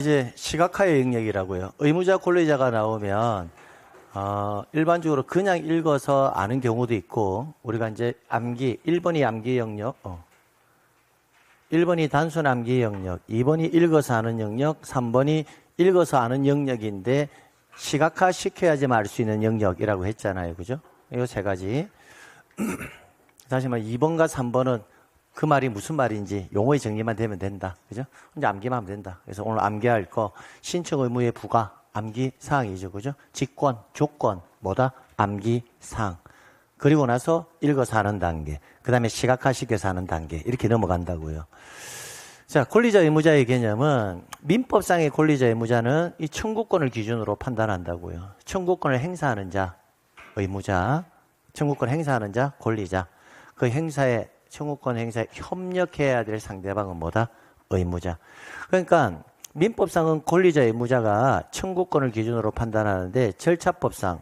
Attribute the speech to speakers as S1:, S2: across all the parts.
S1: 이제 시각화의 영역이라고요. 의무자 권리자가 나오면 일반적으로 그냥 읽어서 아는 경우도 있고, 우리가 이제 암기 1번이 암기 영역, 1번이 단순 암기 영역, 2번이 읽어서 아는 영역, 3번이 읽어서 아는 영역인데 시각화 시켜야지만 알 수 있는 영역이라고 했잖아요. 그죠? 이 세 가지. 다시 말해 2번과 3번은 그 말이 무슨 말인지 용어의 정리만 되면 된다. 그죠? 이제 암기만 하면 된다. 그래서 오늘 암기할 거 신청 의무의 부가 암기 사항이죠. 그죠? 직권, 조건, 뭐다? 암기 사항. 그리고 나서 읽어서 하는 단계. 그 다음에 시각화 시켜서 하는 단계. 이렇게 넘어간다고요. 자, 권리자 의무자의 개념은 민법상의 권리자 의무자는 이 청구권을 기준으로 판단한다고요. 청구권을 행사하는 자, 의무자. 청구권 행사하는 자, 권리자. 그 행사에 청구권 행사에 협력해야 될 상대방은 뭐다? 의무자. 그러니까 민법상은 권리자 의무자가 청구권을 기준으로 판단하는데 절차법상,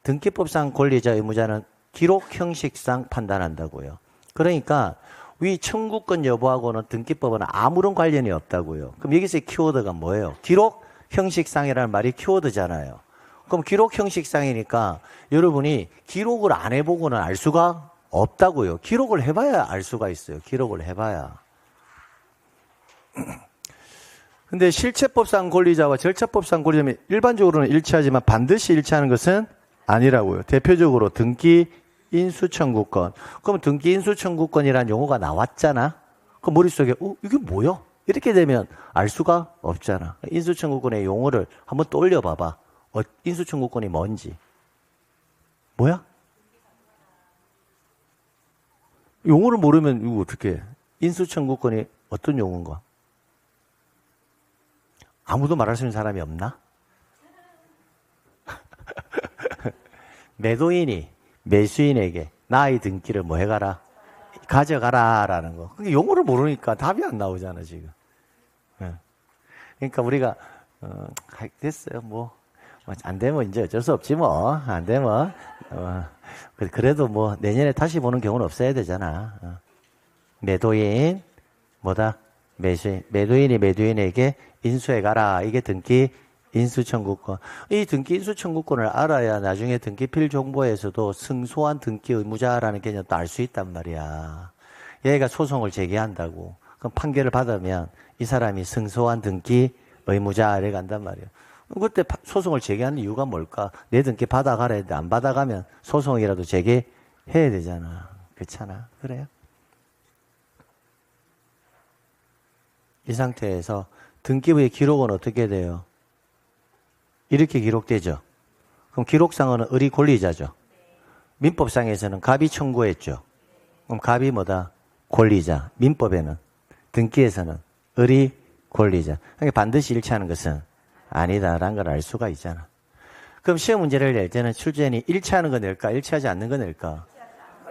S1: 등기법상 권리자 의무자는 기록 형식상 판단한다고요. 그러니까 위 청구권 여부하고는 등기법은 아무런 관련이 없다고요. 그럼 여기서 키워드가 뭐예요? 기록 형식상이라는 말이 키워드잖아요. 그럼 기록 형식상이니까 여러분이 기록을 안 해보고는 알 수가 없다고요. 기록을 해봐야 알 수가 있어요. 기록을 해봐야. 근데 실체법상 권리자와 절차법상 권리자는 일반적으로는 일치하지만 반드시 일치하는 것은 아니라고요. 대표적으로 등기 인수청구권. 그럼 등기 인수청구권이라는 용어가 나왔잖아. 그 머릿속에 이게 뭐야? 이렇게 되면 알 수가 없잖아. 인수청구권의 용어를 한번 떠올려 봐봐. 인수청구권이 뭔지. 뭐야? 용어를 모르면 이거 어떻게 해? 인수청구권이 어떤 용어인가? 아무도 말할 수 있는 사람이 없나? 매도인이 매수인에게 나의 등기를 뭐 해가라? 가져가라 라는 거. 그게 용어를 모르니까 답이 안 나오잖아 지금. 그러니까 우리가 됐어요. 뭐 안 되면 이제 어쩔 수 없지 뭐. 안 되면 그래도 뭐 내년에 다시 보는 경우는 없어야 되잖아. 매도인 뭐다? 매수인. 매도인이 매도인에게 인수해 가라. 이게 등기 인수청구권. 이 등기 인수청구권을 알아야 나중에 등기필 정보에서도 승소한 등기 의무자라는 개념도 알 수 있단 말이야. 얘가 소송을 제기한다고. 그럼 판결을 받으면 이 사람이 승소한 등기 의무자를 간단 말이야. 그때 소송을 제기하는 이유가 뭘까? 내 등기 받아가라 했는데 안 받아가면 소송이라도 제기해야 되잖아. 그렇잖아. 그래요? 이 상태에서 등기부의 기록은 어떻게 돼요? 이렇게 기록되죠. 그럼 기록상은 을이 권리자죠. 민법상에서는 갑이 청구했죠. 그럼 갑이 뭐다? 권리자. 민법에는, 등기에서는 을이 권리자. 그러니까 반드시 일치하는 것은 아니다라는 걸 알 수가 있잖아. 그럼 시험 문제를 낼 때는 출제인이 일치하는 거 낼까? 일치하지 않는 거 낼까?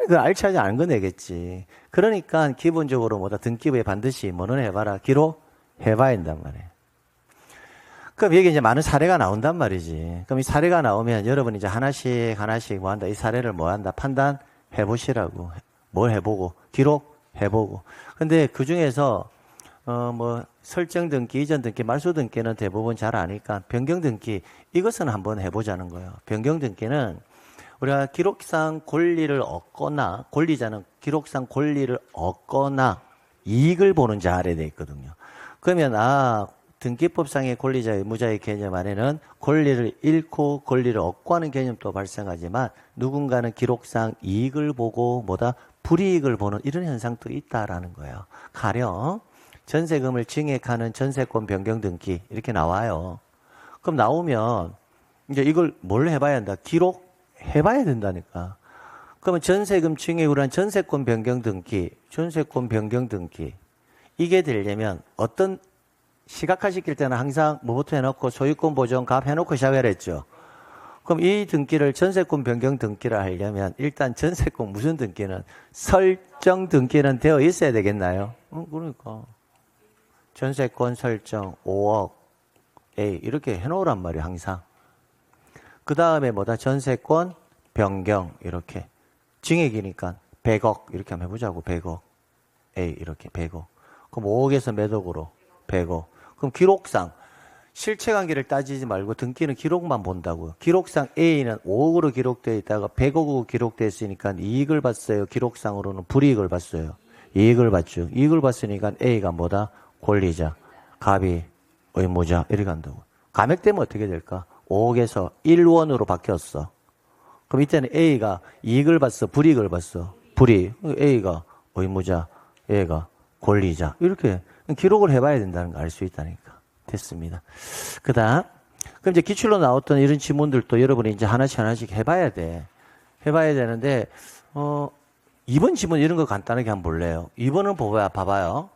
S1: 그 일치하지 않은 거 내겠지. 그러니까 기본적으로 뭐다? 등기부에 반드시 뭐는 해봐라. 기록해봐야 한단 말이에요. 그럼 여기 이제 많은 사례가 나온단 말이지. 그럼 이 사례가 나오면 여러분이 이제 하나씩 뭐 한다. 이 사례를 뭐 한다. 판단해 보시라고. 뭘 해보고, 기록해보고. 근데 그 중에서, 뭐, 설정 등기, 이전 등기, 말소 등기는 대부분 잘 아니까 변경 등기, 이것은 한번 해보자는 거예요. 변경 등기는 우리가 기록상 권리를 얻거나, 권리자는 기록상 권리를 얻거나 이익을 보는 자 아래에 돼 있거든요. 그러면, 등기법상의 권리자 의무자의 개념 안에는 권리를 잃고 권리를 얻고 하는 개념도 발생하지만 누군가는 기록상 이익을 보고 뭐다? 불이익을 보는 이런 현상도 있다라는 거예요. 가령 전세금을 증액하는 전세권 변경 등기 이렇게 나와요. 그럼 나오면 이제 이걸 뭘 해봐야 한다? 기록해봐야 된다니까. 그러면 전세금 증액으로 한 전세권 변경 등기 이게 되려면 어떤 시각화 시킬 때는 항상 뭐부터 해놓고 소유권 보존 값 해놓고 시작을 했죠. 그럼 이 등기를 전세권 변경 등기를 하려면 일단 전세권 무슨 등기는 설정 등기는 되어 있어야 되겠나요? 그러니까 전세권 설정 5억 A 이렇게 해놓으란 말이에요. 항상. 그 다음에 뭐다? 전세권 변경 이렇게 증액이니까 100억 이렇게 한번 해보자고. 100억 A 이렇게 100억. 그럼 5억에서 몇 억으로? 100억. 그럼 기록상 실체 관계를 따지지 말고 등기는 기록만 본다고요. 기록상 A는 5억으로 기록되어 있다가 100억으로 기록되어 있으니까 이익을 봤어요. 기록상으로는 불이익을 봤어요. 이익을 봤죠. 이익을 봤으니까 A가 뭐다? 권리자, 갑이 의무자 이렇게 간다고. 감액되면 어떻게 될까? 5억에서 1원으로 바뀌었어. 그럼 이때는 A가 이익을 봤어? 불이익을 봤어? 불이익. A가 의무자, A가 권리자. 이렇게 기록을 해봐야 된다는 걸 알 수 있다니까. 됐습니다. 그 다음. 그럼 이제 기출로 나왔던 이런 지문들도 여러분이 이제 하나씩 해봐야 돼. 해봐야 되는데, 2번 지문 이런 거 간단하게 한번 볼래요. 2번은 봐봐요.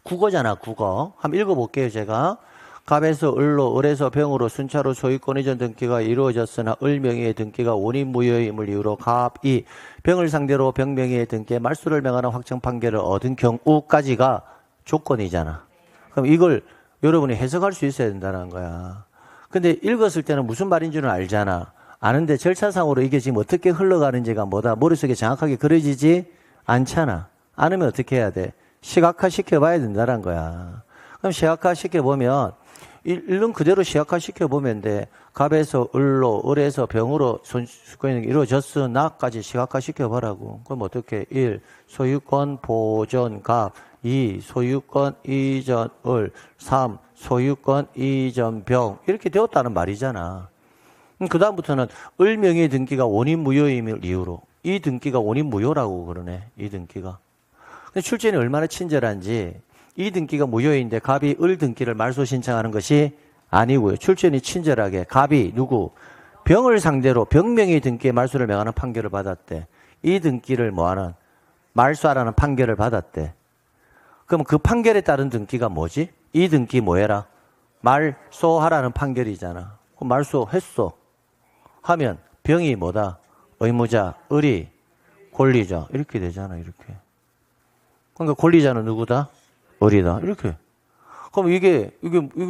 S1: 국어잖아, 국어. 한번 읽어볼게요, 제가. 갑에서 을로, 을에서 병으로 순차로 소유권 이전 등기가 이루어졌으나 을 명의의 등기가 원인 무효임을 이유로 갑이 병을 상대로 병 명의의 등기에 말소를 명하는 확정 판결을 얻은 경우까지가 조건이잖아. 그럼 이걸 여러분이 해석할 수 있어야 된다는 거야. 근데 읽었을 때는 무슨 말인 줄은 알잖아. 아는데 절차상으로 이게 지금 어떻게 흘러가는지가 뭐다. 머릿속에 정확하게 그려지지 않잖아. 않으면 어떻게 해야 돼? 시각화 시켜봐야 된다는 거야. 그럼 시각화 시켜보면 읽는 그대로 시각화 시켜보면 돼. 갑에서 을로, 을에서 병으로 소유권이 이루어졌으나까지 시각화 시켜보라고. 그럼 어떻게? 1. 소유권 보존 갑. 2. 소유권 이전 을. 3. 소유권 이전 병. 이렇게 되었다는 말이잖아. 그 다음부터는 을 명의 등기가 원인 무효임을 이유로. 이 등기가 원인 무효라고 그러네. 이 등기가. 근데 출제는 얼마나 친절한지. 이 등기가 무효인데 갑이 을 등기를 말소 신청하는 것이 아니고요. 출제는 친절하게 갑이 누구? 병을 상대로 병명의 등기에 말소를 명하는 판결을 받았대. 이 등기를 뭐하는? 말소하라는 판결을 받았대. 그럼 그 판결에 따른 등기가 뭐지? 이 등기 뭐해라? 말소하라는 판결이잖아. 그럼 말소했어. 하면 병이 뭐다? 의무자, 을이 권리자. 이렇게 되잖아, 이렇게. 그러니까 권리자는 누구다? 을이다. 이렇게. 그럼 이게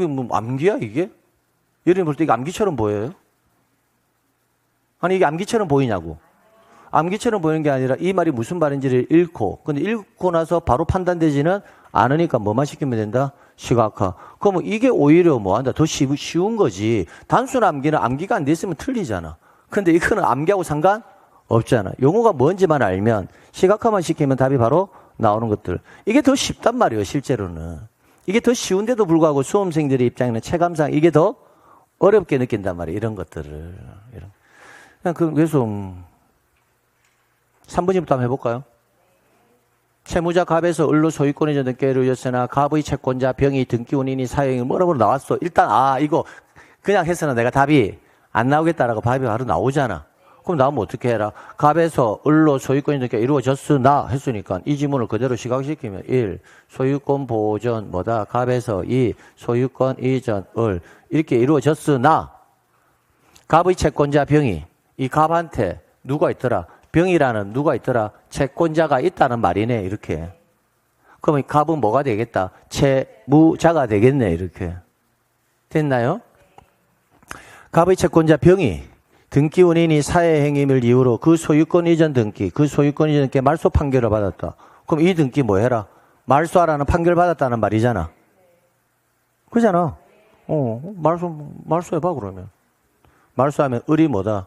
S1: 뭐 암기야, 이게? 여러분 볼 때 이게 암기처럼 보여요? 아니, 이게 암기처럼 보이냐고. 암기처럼 보이는 게 아니라 이 말이 무슨 말인지를 읽고, 근데 읽고 나서 바로 판단되지는 않으니까 뭐만 시키면 된다? 시각화. 그러면 이게 오히려 뭐 한다? 더 쉬운 거지. 단순 암기는 암기가 안 됐으면 틀리잖아. 근데 이거는 암기하고 상관없잖아. 용어가 뭔지만 알면 시각화만 시키면 답이 바로 나오는 것들. 이게 더 쉽단 말이에요, 실제로는. 이게 더 쉬운데도 불구하고 수험생들의 입장에는 체감상 이게 더 어렵게 느낀단 말이에요, 이런 것들을. 그래서 3번부터 한번 해볼까요? 채무자 갑에서 을로 소유권이 전 등기에 이루어졌으나 갑의 채권자 병이 등기 원인이 사용이 뭐라고 나왔어. 일단 이거 그냥 했으나 내가 답이 안 나오겠다라고 답이 바로 나오잖아. 그럼 나오면 어떻게 해라? 갑에서 을로 소유권이 등기가 이루어졌으나 했으니까 이 지문을 그대로 시각시키면 1. 소유권 보전 뭐다? 갑에서 2. 소유권 이전 을 이렇게 이루어졌으나 갑의 채권자 병이 이 갑한테 누가 있더라? 병이라는 누가 있더라? 채권자가 있다는 말이네, 이렇게. 그러면 갑은 뭐가 되겠다? 채무자가 되겠네, 이렇게. 됐나요? 갑의 채권자 병이 등기 원인이 사회행위를 이유로 그 소유권 이전 등기, 그 소유권 이전 등기에 말소 판결을 받았다. 그럼 이 등기 뭐 해라? 말소하라는 판결 받았다는 말이잖아. 그잖아. 말소해봐, 그러면. 말소하면 을이 뭐다?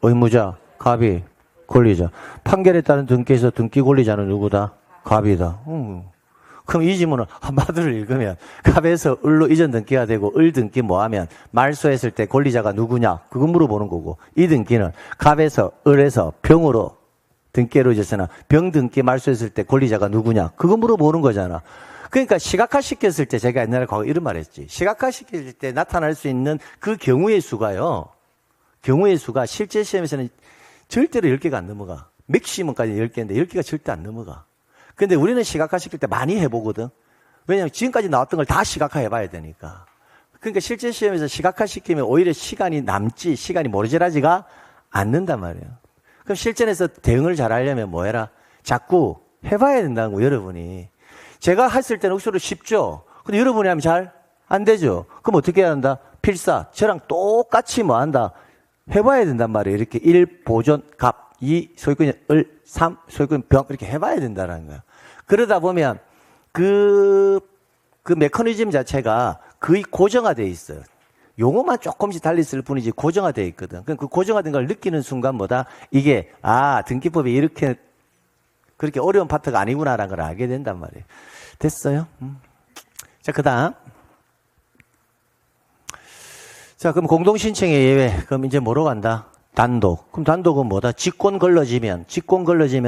S1: 의무자, 갑이 권리자. 판결에 따른 등기에서 등기 권리자는 누구다? 갑이다. 그럼 이 지문은 한마디로 읽으면 갑에서 을로 이전 등기가 되고 을 등기 뭐하면 말소했을 때 권리자가 누구냐? 그거 물어보는 거고 이 등기는 갑에서 을에서 병으로 등기가 이루어졌으나 병 등기 말소했을 때 권리자가 누구냐? 그거 물어보는 거잖아. 그러니까 시각화 시켰을 때 제가 옛날에 과거 이런 말 했지. 시각화 시킬 때 나타날 수 있는 그 경우의 수가요. 경우의 수가 실제 시험에서는 절대로 10개가 안 넘어가. 맥시멈까지 10개인데 10개가 절대 안 넘어가. 근데 우리는 시각화 시킬 때 많이 해보거든. 왜냐하면 지금까지 나왔던 걸 다 시각화 해봐야 되니까. 그러니까 실제 시험에서 시각화 시키면 오히려 시간이 남지, 시간이 모자라지가 않는단 말이에요. 그럼 실전에서 대응을 잘 하려면 뭐 해라? 자꾸 해봐야 된다는 거, 여러분이. 제가 했을 때는 억수로 쉽죠? 근데 여러분이 하면 잘 안 되죠? 그럼 어떻게 해야 한다? 필사. 저랑 똑같이 뭐 한다? 해봐야 된단 말이에요. 이렇게 1. 보존, 갑. 2. 소유권, 을. 3. 소유권, 병. 이렇게 해봐야 된다는 거야. 그러다 보면 그 메커니즘 자체가 거의 고정화되어 있어요. 용어만 조금씩 달리 쓸 뿐이지 고정화되어 있거든. 그 고정화된 걸 느끼는 순간보다 이게 등기법이 이렇게 그렇게 어려운 파트가 아니구나라는 걸 알게 된단 말이에요. 됐어요? 자, 그다음. 자, 그럼 공동신청의 예외. 그럼 이제 뭐로 간다? 단독. 그럼 단독은 뭐다? 직권 걸러지면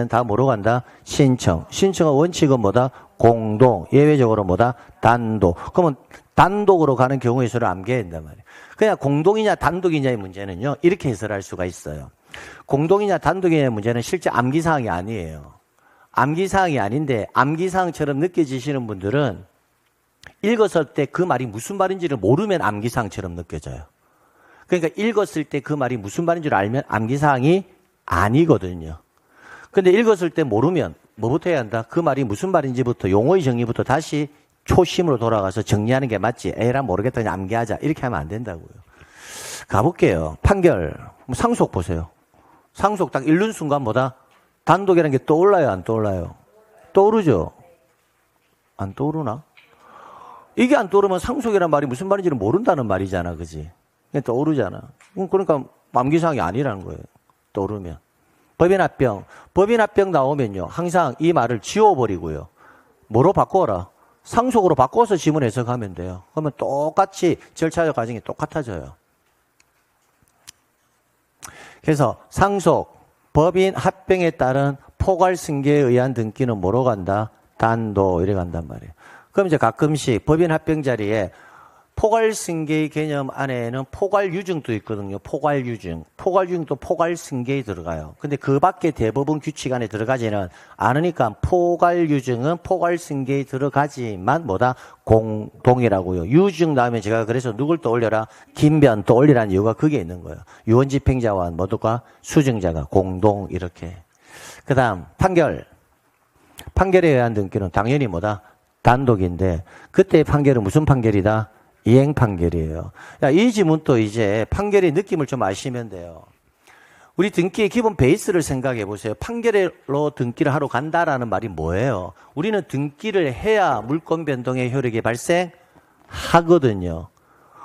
S1: 다 뭐로 간다? 신청. 신청의 원칙은 뭐다? 공동. 예외적으로 뭐다? 단독. 그러면 단독으로 가는 경우의 수를 암기해야 된단 말이에요. 그냥 공동이냐 단독이냐의 문제는요, 이렇게 해설할 수가 있어요. 공동이냐 단독이냐의 문제는 실제 암기사항이 아니에요. 암기사항이 아닌데, 암기사항처럼 느껴지시는 분들은 읽었을 때 그 말이 무슨 말인지를 모르면 암기사항처럼 느껴져요. 그러니까 읽었을 때 그 말이 무슨 말인 줄 알면 암기사항이 아니거든요. 근데 읽었을 때 모르면 뭐부터 해야 한다? 그 말이 무슨 말인지부터, 용어의 정리부터 다시 초심으로 돌아가서 정리하는 게 맞지. 에라 모르겠다 그냥 암기하자. 이렇게 하면 안 된다고요. 가볼게요. 판결. 상속 보세요. 상속 딱 읽는 순간 뭐다? 단독이라는 게 떠올라요, 안 떠올라요? 떠오르죠? 안 떠오르나? 이게 안 떠오르면 상속이라는 말이 무슨 말인지를 모른다는 말이잖아, 그지? 떠오르잖아. 그러니까 암기사항이 아니라는 거예요. 떠오르면. 법인합병. 법인합병 나오면요, 항상 이 말을 지워버리고요. 뭐로 바꿔라? 상속으로 바꿔서 지문 해석하면 돼요. 그러면 똑같이 절차적 과정이 똑같아져요. 그래서 상속, 법인 합병에 따른 포괄 승계에 의한 등기는 뭐로 간다? 단독 이래 간단 말이에요. 그럼 이제 가끔씩 법인 합병 자리에 포괄 승계의 개념 안에는 포괄 유증도 있거든요. 포괄 유증. 포괄 유증도 포괄 승계에 들어가요. 근데 그 밖에 대법원 규칙 안에 들어가지는 않으니까 포괄 유증은 포괄 승계에 들어가지만 뭐다? 공동이라고요. 유증 다음에 제가 그래서 누굴 떠올려라? 김변 떠올리라는 이유가 그게 있는 거예요. 유언집행자와 뭐가? 수증자가 공동 이렇게. 그 다음 판결. 판결에 의한 등기는 당연히 뭐다? 단독인데 그때의 판결은 무슨 판결이다? 이행 판결이에요. 이 지문도 이제 판결의 느낌을 좀 아시면 돼요. 우리 등기의 기본 베이스를 생각해 보세요. 판결로 등기를 하러 간다라는 말이 뭐예요? 우리는 등기를 해야 물권 변동의 효력이 발생하거든요.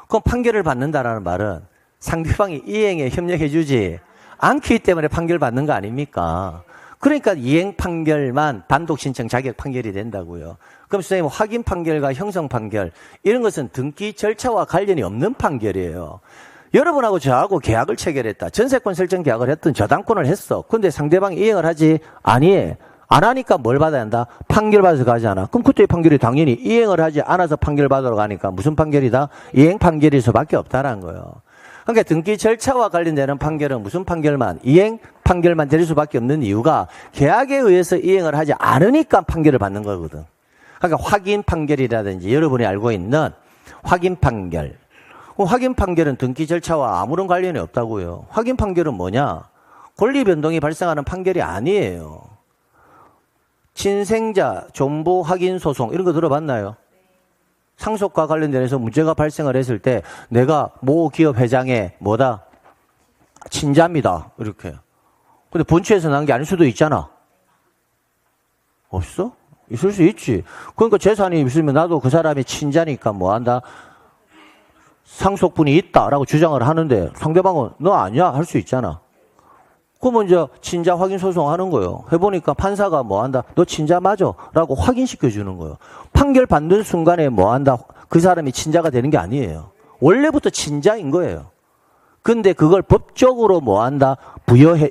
S1: 그럼 판결을 받는다라는 말은 상대방이 이행에 협력해 주지 않기 때문에 판결 받는 거 아닙니까? 그러니까 이행 판결만 단독 신청 자격 판결이 된다고요. 그럼 선생님 확인 판결과 형성 판결 이런 것은 등기 절차와 관련이 없는 판결이에요. 여러분하고 저하고 계약을 체결했다. 전세권 설정 계약을 했든 저당권을 했어. 근데 상대방이 이행을 하지 아니해. 안 하니까 뭘 받아야 한다? 판결 받아서 가지 않아. 그럼 그때의 판결이 당연히 이행을 하지 않아서 판결 받으러 가니까 무슨 판결이다? 이행 판결일 수밖에 없다는 거예요. 그러니까 등기 절차와 관련되는 판결은 무슨 판결만? 이행 판결만 될 수밖에 없는 이유가 계약에 의해서 이행을 하지 않으니까 판결을 받는 거거든. 그러니까 확인 판결이라든지 여러분이 알고 있는 확인 판결. 확인 판결은 등기 절차와 아무런 관련이 없다고요. 확인 판결은 뭐냐? 권리 변동이 발생하는 판결이 아니에요. 친생자 존보 확인 소송 이런 거 들어봤나요? 상속과 관련돼서 문제가 발생을 했을 때 내가 모 기업 회장의 뭐다? 친자입니다. 이렇게. 근데 본처에서 난 게 아닐 수도 있잖아. 없어? 있을 수 있지. 그러니까 재산이 있으면 나도 그 사람이 친자니까 뭐 한다? 상속분이 있다라고 주장을 하는데 상대방은 너 아니야? 할 수 있잖아. 그러면 이제 친자 확인 소송 하는 거예요. 해보니까 판사가 뭐 한다? 너 친자 맞아? 라고 확인시켜 주는 거예요. 판결 받는 순간에 뭐 한다? 그 사람이 친자가 되는 게 아니에요. 원래부터 친자인 거예요. 근데 그걸 법적으로 뭐 한다?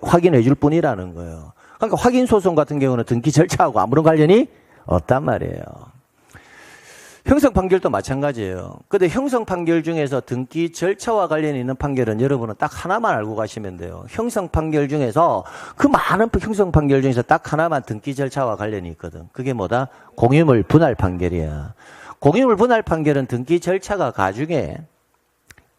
S1: 확인해 줄 뿐이라는 거예요. 그러니까 확인 소송 같은 경우는 등기 절차하고 아무런 관련이 없단 말이에요. 형성 판결도 마찬가지예요. 근데 형성 판결 중에서 등기 절차와 관련이 있는 판결은 여러분은 딱 하나만 알고 가시면 돼요. 형성 판결 중에서 그 많은 형성 판결 중에서 딱 하나만 등기 절차와 관련이 있거든. 그게 뭐다? 공유물 분할 판결이야. 공유물 분할 판결은 등기 절차가 가중에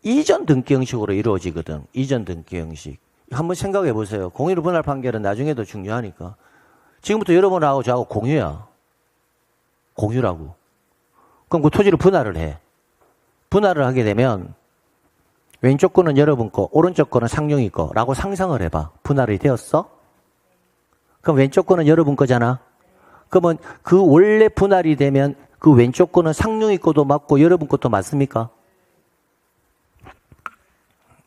S1: 이전 등기 형식으로 이루어지거든. 이전 등기 형식. 한번 생각해 보세요. 공유물 분할 판결은 나중에도 중요하니까. 지금부터 여러분하고 저하고 공유야. 공유라고. 그럼 그 토지를 분할을 해. 분할을 하게 되면 왼쪽 거는 여러분 거, 오른쪽 거는 상용이 거라고 상상을 해봐. 분할이 되었어? 그럼 왼쪽 거는 여러분 거잖아. 그러면 그 원래 분할이 되면 그 왼쪽 거는 상룡이 것도 맞고 여러분 것도 맞습니까?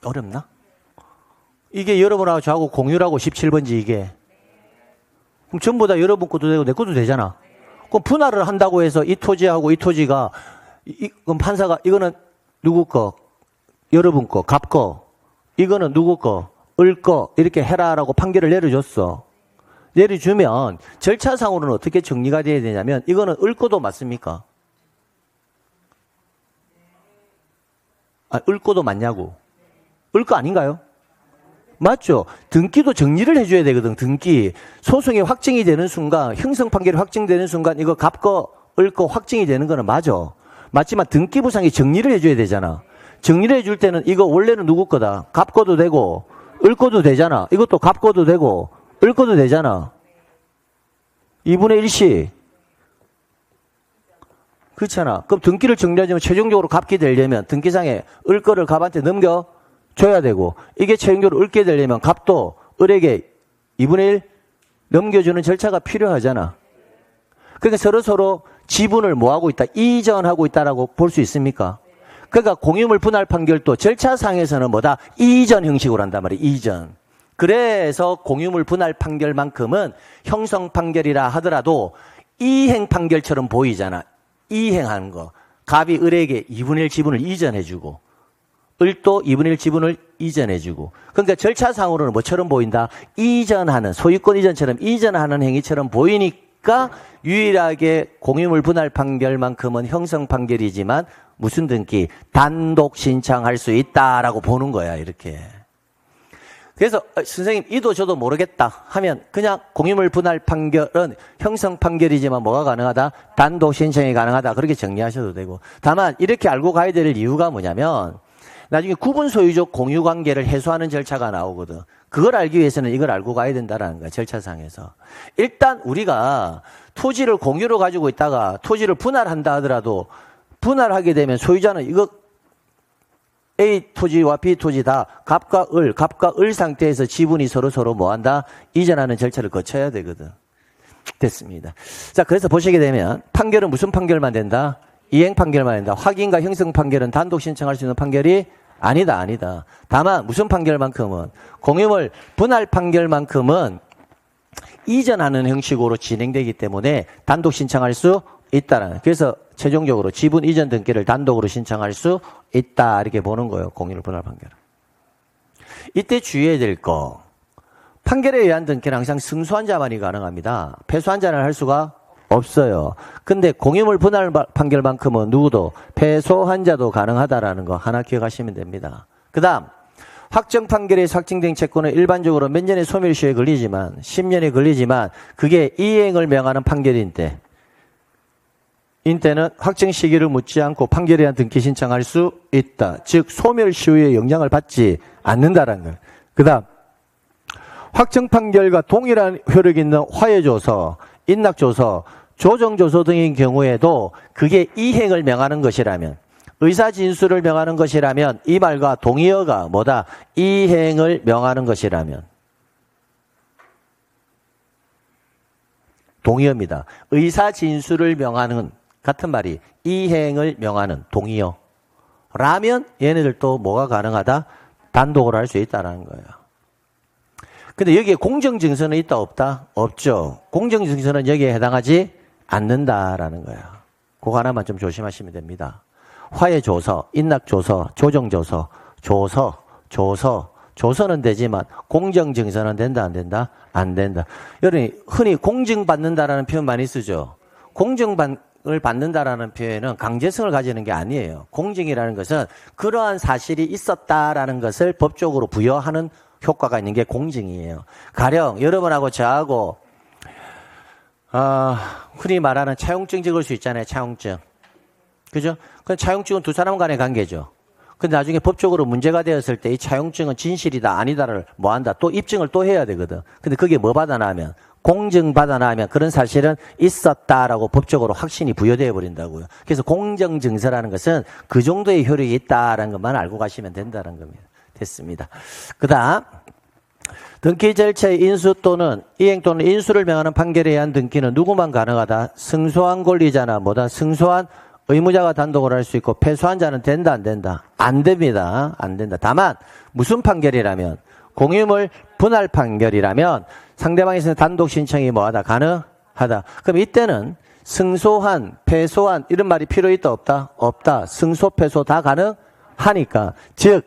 S1: 어렵나? 이게 여러분하고 저하고 공유라고 17번지 이게. 그럼 전부 다 여러분 것도 되고 내 것도 되잖아. 그럼 분할을 한다고 해서 이 토지하고 이 토지가 그럼 판사가 이거는 누구 거? 여러분 거, 갑 거. 이거는 누구 거? 을 거. 이렇게 해라라고 판결을 내려줬어. 내려주면 절차상으로는 어떻게 정리가 돼야 되냐면 이거는 을 거도 맞습니까? 을 거도 맞냐고. 을 거 아닌가요? 맞죠? 등기도 정리를 해줘야 되거든, 등기. 소송이 확정이 되는 순간, 형성 판결이 확정되는 순간, 이거 갑 거, 을 거 확정이 되는 거는 맞아. 맞지만 등기부상이 정리를 해줘야 되잖아. 정리를 해줄 때는 이거 원래는 누구 거다. 갑 거도 되고, 을 거도 되잖아. 이것도 갑 거도 되고, 을 거도 되잖아. 2분의 1씩. 그렇잖아. 그럼 등기를 정리하자면 최종적으로 갑기 되려면 등기상에 을 거를 갑한테 넘겨줘야 되고, 이게 최종적으로 을게 되려면 갑도 을에게 2분의 1 넘겨주는 절차가 필요하잖아. 그러니까 서로 지분을 뭐 하고 있다? 이전하고 있다라고 볼 수 있습니까? 그러니까 공유물 분할 판결도 절차상에서는 뭐다? 이전 형식으로 한단 말이에요. 이전. 그래서 공유물 분할 판결만큼은 형성 판결이라 하더라도 이행 판결처럼 보이잖아. 이행하는 거. 갑이 을에게 2분의 1 지분을 이전해주고 을도 2분의 1 지분을 이전해주고. 그러니까 절차상으로는 뭐처럼 보인다? 이전하는, 소유권 이전처럼 이전하는 행위처럼 보이니까 유일하게 공유물 분할 판결만큼은 형성 판결이지만 무슨 등기? 단독 신청할 수 있다라고 보는 거야, 이렇게. 그래서 선생님 이도 저도 모르겠다 하면 그냥 공유물 분할 판결은 형성 판결이지만 뭐가 가능하다? 단독 신청이 가능하다. 그렇게 정리하셔도 되고. 다만 이렇게 알고 가야 될 이유가 뭐냐면 나중에 구분 소유적 공유 관계를 해소하는 절차가 나오거든. 그걸 알기 위해서는 이걸 알고 가야 된다는 거야, 절차상에서. 일단 우리가 토지를 공유로 가지고 있다가 토지를 분할한다 하더라도 분할하게 되면 소유자는 이거 A 토지와 B 토지 다 갑과 을 상태에서 지분이 서로 뭐한다? 이전하는 절차를 거쳐야 되거든. 됐습니다. 자, 그래서 보시게 되면 판결은 무슨 판결만 된다? 이행 판결만 된다. 확인과 형성 판결은 단독 신청할 수 있는 판결이 아니다. 다만 무슨 판결만큼은 공유물 분할 판결만큼은 이전하는 형식으로 진행되기 때문에 단독 신청할 수 있다라는. 그래서 최종적으로 지분 이전 등기를 단독으로 신청할 수 있다 이렇게 보는 거예요. 공유물 분할 판결은. 이때 주의해야 될 거. 판결에 의한 등기는 항상 승소한 자만이 가능합니다. 패소한 자는 할 수가 없어요. 근데 공유물 분할 판결만큼은 누구도 패소한 자도 가능하다라는 거 하나 기억하시면 됩니다. 그 다음 확정 판결에서 확정된 채권은 일반적으로 몇 년의 소멸시효에 걸리지만 10년에 걸리지만 그게 이행을 명하는 판결인데 인때는 확정 시기를 묻지 않고 판결에 대한 등기 신청할 수 있다. 즉 소멸시효에 영향을 받지 않는다라는 거예요. 그 다음 확정 판결과 동일한 효력 있는 화해조서, 인락조서, 조정조서 등의 경우에도 그게 이행을 명하는 것이라면 의사진술을 명하는 것이라면 이 말과 동의어가 뭐다? 이행을 명하는 것이라면 동의어입니다. 의사진술을 명하는 같은 말이 이행을 명하는 동의어 라면 얘네들도 뭐가 가능하다? 단독으로 할 수 있다는 거예요. 근데 여기에 공정증서는 있다 없다? 없죠. 공정증서는 여기에 해당하지 않는다라는 거예요. 그거 하나만 좀 조심하시면 됩니다. 화해조서, 인락조서, 조정조서, 조서는 되지만 공정증서는 된다 안 된다? 안 된다. 여러분이 흔히 공증받는다라는 표현 많이 쓰죠. 공증을 받는다라는 표현은 강제성을 가지는 게 아니에요. 공증이라는 것은 그러한 사실이 있었다라는 것을 법적으로 부여하는 효과가 있는 게 공증이에요. 가령 여러분하고 저하고 흔히 말하는 차용증 찍을 수 있잖아요. 차용증. 그죠? 그 차용증은 두 사람 간의 관계죠. 근데 나중에 법적으로 문제가 되었을 때 이 차용증은 진실이다 아니다를 뭐 한다. 또 입증을 또 해야 되거든. 근데 그게 뭐 받아나면 공증 받아나면 그런 사실은 있었다라고 법적으로 확신이 부여되어 버린다고요. 그래서 공정증서라는 것은 그 정도의 효력이 있다라는 것만 알고 가시면 된다는 겁니다. 됐습니다. 그 다음 등기 절차의 인수 또는 이행 또는 인수를 명하는 판결에 의한 등기는 누구만 가능하다? 승소한 권리자나 뭐다? 승소한 의무자가 단독으로 할 수 있고 패소한 자는 된다 안 된다? 안 됩니다. 안 된다. 다만 무슨 판결이라면 공유물 분할 판결이라면 상대방에서는 단독 신청이 뭐하다? 가능하다. 그럼 이때는 승소한, 패소한 이런 말이 필요 있다 없다? 없다. 승소, 패소 다 가능하니까 즉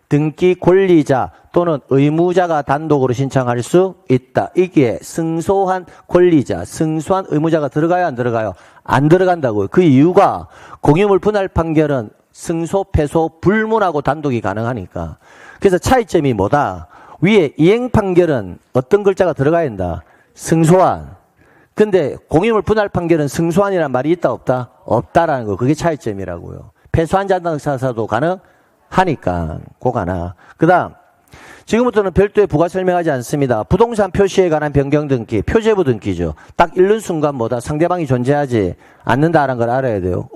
S1: 등기 권리자 또는 의무자가 단독으로 신청할 수 있다. 이게 승소한 권리자, 승소한 의무자가 들어가요 안 들어가요? 안 들어간다고요. 그 이유가 공유물 분할 판결은 승소, 패소, 불문하고 단독이 가능하니까. 그래서 차이점이 뭐다? 위에 이행 판결은 어떤 글자가 들어가야 된다? 승소한. 근데 공유물 분할 판결은 승소한이라는 말이 있다 없다? 없다라는 거. 그게 차이점이라고요. 패소한 자사도 가능하니까 그거나. 그다음 지금부터는 별도의 부가 설명하지 않습니다. 부동산 표시에 관한 변경 등기, 표제부 등기죠. 딱 읽는 순간 뭐다? 상대방이 존재하지 않는다는 걸 알아야 돼요.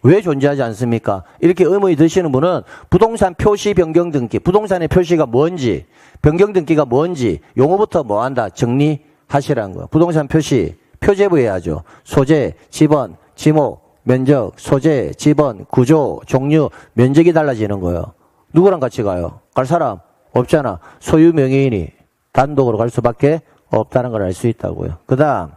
S1: 왜 존재하지 않습니까? 이렇게 의문이 드시는 분은 부동산 표시 변경 등기, 부동산의 표시가 뭔지, 변경 등기가 뭔지 용어부터 뭐 한다? 정리하시라는 거예요. 부동산 표시, 표제부 해야죠. 소재, 지번, 지목, 면적, 소재, 지번, 구조, 종류, 면적이 달라지는 거예요. 누구랑 같이 가요? 갈 사람 없잖아. 소유 명의인이 단독으로 갈 수밖에 없다는 걸 알 수 있다고요. 그 다음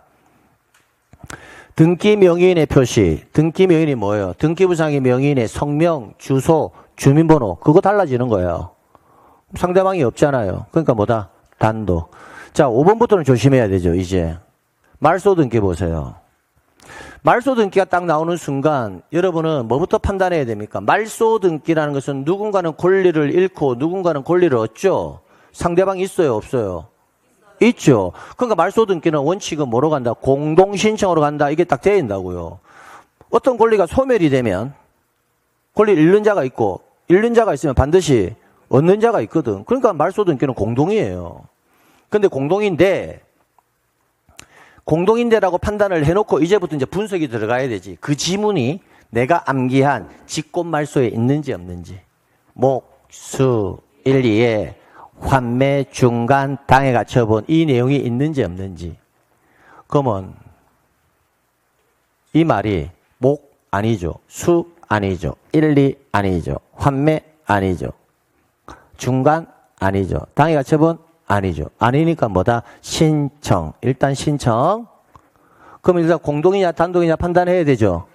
S1: 등기 명의인의 표시. 등기 명의인이 뭐예요? 등기부상의 명의인의 성명, 주소, 주민번호 그거 달라지는 거예요. 상대방이 없잖아요. 그러니까 뭐다? 단독. 자, 5번부터는 조심해야 되죠. 이제 말소 등기 보세요. 말소 등기가 딱 나오는 순간 여러분은 뭐부터 판단해야 됩니까? 말소 등기라는 것은 누군가는 권리를 잃고 누군가는 권리를 얻죠. 상대방이 있어요 없어요? 있죠. 그러니까 말소 등기는 원칙은 뭐로 간다? 공동신청으로 간다. 이게 딱 돼야 된다고요. 어떤 권리가 소멸이 되면 권리를 잃는 자가 있고 잃는 자가 있으면 반드시 얻는 자가 있거든. 그러니까 말소 등기는 공동이에요. 근데 공동인대라고 판단을 해놓고 이제부터 이제 분석이 들어가야 되지. 그 지문이 내가 암기한 직권말소에 있는지 없는지. 목, 수, 일, 이에 환매, 중간, 당해 가처분 이 내용이 있는지 없는지. 그러면 이 말이 목 아니죠. 수 아니죠. 1, 2 아니죠. 환매 아니죠. 중간 아니죠. 당해 가처분 아니죠. 아니니까 뭐다? 신청. 일단 신청. 그럼 일단 공동이냐 단독이냐 판단해야 되죠.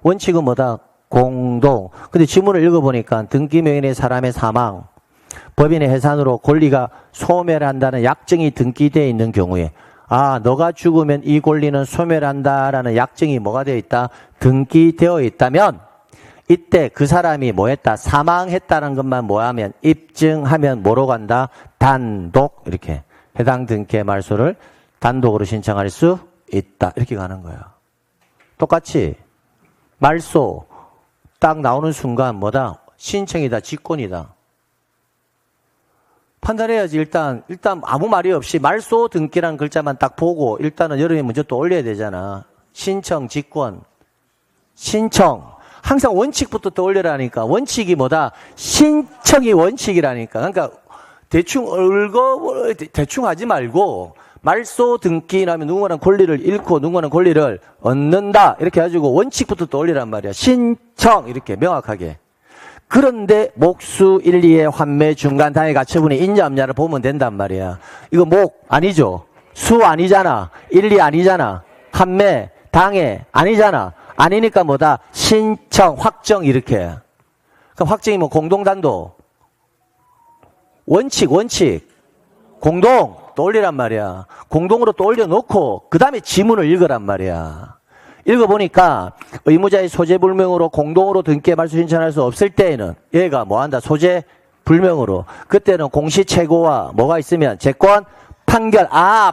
S1: 원칙은 뭐다? 공동. 근데 지문을 읽어보니까 등기명인의 사람의 사망, 법인의 해산으로 권리가 소멸한다는 약정이 등기되어 있는 경우에 너가 죽으면 이 권리는 소멸한다라는 약정이 뭐가 되어 있다? 등기되어 있다면 이때 그 사람이 뭐 했다? 사망했다는 것만 뭐 하면 입증하면 뭐로 간다? 단독. 이렇게 해당 등기의 말소를 단독으로 신청할 수 있다. 이렇게 가는 거야. 똑같이 말소 딱 나오는 순간 뭐다? 신청이다. 직권이다. 판단해야지. 일단 아무 말이 없이 말소 등기라는 글자만 딱 보고 일단은 여러분이 먼저 또 올려야 되잖아. 신청, 직권. 신청. 항상 원칙부터 떠올려라니까. 원칙이 뭐다? 신청이 원칙이라니까. 그러니까 대충 하지 말고 말소 등기라면 누군가는 권리를 잃고 누군가는 권리를 얻는다. 이렇게 해가지고 원칙부터 떠올리란 말이야. 신청 이렇게 명확하게. 그런데 목수 1, 2의 환매 중간 당해 가처분이 있냐 없냐를 보면 된단 말이야. 이거 목 아니죠. 수 아니잖아. 1, 2 아니잖아. 환매 당해 아니잖아. 아니니까 뭐다? 신청, 확정 이렇게. 그럼 확정이 뭐 공동단독. 원칙. 공동 또 올리란 말이야. 공동으로 또 올려놓고 그 다음에 지문을 읽으란 말이야. 읽어보니까 의무자의 소재 불명으로 공동으로 등기에 말소 신청할 수 없을 때에는 얘가 뭐한다? 소재 불명으로. 그때는 공시최고와 뭐가 있으면 채권 판결.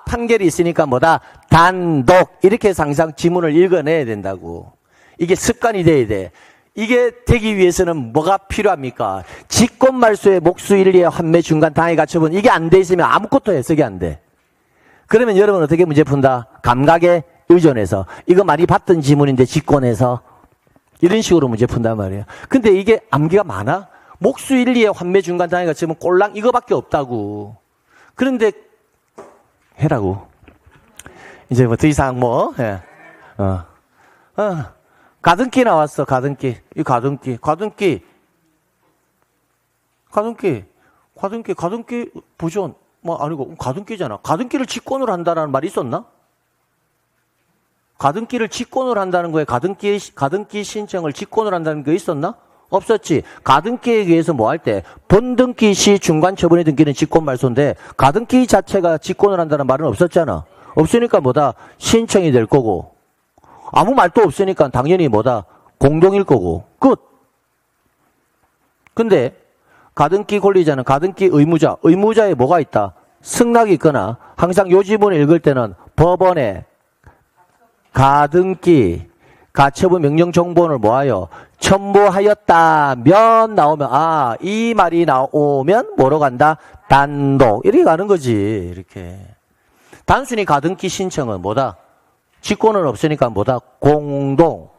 S1: 판결이 있으니까 뭐다? 단독. 이렇게 항상 지문을 읽어내야 된다고. 이게 습관이 돼야 돼. 이게 되기 위해서는 뭐가 필요합니까? 직권말소의 목수 1, 2의 환매 중간 당해 가처분. 이게 안 돼 있으면 아무것도 해석이 안 돼. 그러면 여러분 어떻게 문제 푼다? 감각에 의존해서. 이거 많이 봤던 지문인데 직권에서. 이런 식으로 문제 푼단 말이에요. 근데 이게 암기가 많아? 목수 1, 2의 환매 중간 당해 가처분 꼴랑 이거밖에 없다고. 그런데 해라고. 이제 뭐 더 이상 뭐, 예. 가등기 나왔어, 가등기. 이 가등기 부존. 뭐 아니고, 가등기잖아. 가등기를 직권으로 한다는 말이 있었나? 가등기를 직권으로 한다는 거에 가등기 신청을 직권으로 한다는 게 있었나? 없었지. 가등기에 의해서 뭐 할 때, 본등기 시 중간 처분의 등기는 직권 말소인데, 가등기 자체가 직권을 한다는 말은 없었잖아. 없으니까 뭐다? 신청이 될 거고. 아무 말도 없으니까 당연히 뭐다? 공동일 거고. 끝. 근데, 가등기 권리자는 가등기 의무자에 뭐가 있다? 승낙이 있거나, 항상 요 지문을 읽을 때는 법원에 가등기, 가처분 명령 정보를 뭐하여? 첨부하였다면 나오면, 이 말이 나오면 뭐로 간다? 단독. 이렇게 가는 거지. 이렇게. 단순히 가등기 신청은 뭐다? 직권은 없으니까 뭐다? 공동.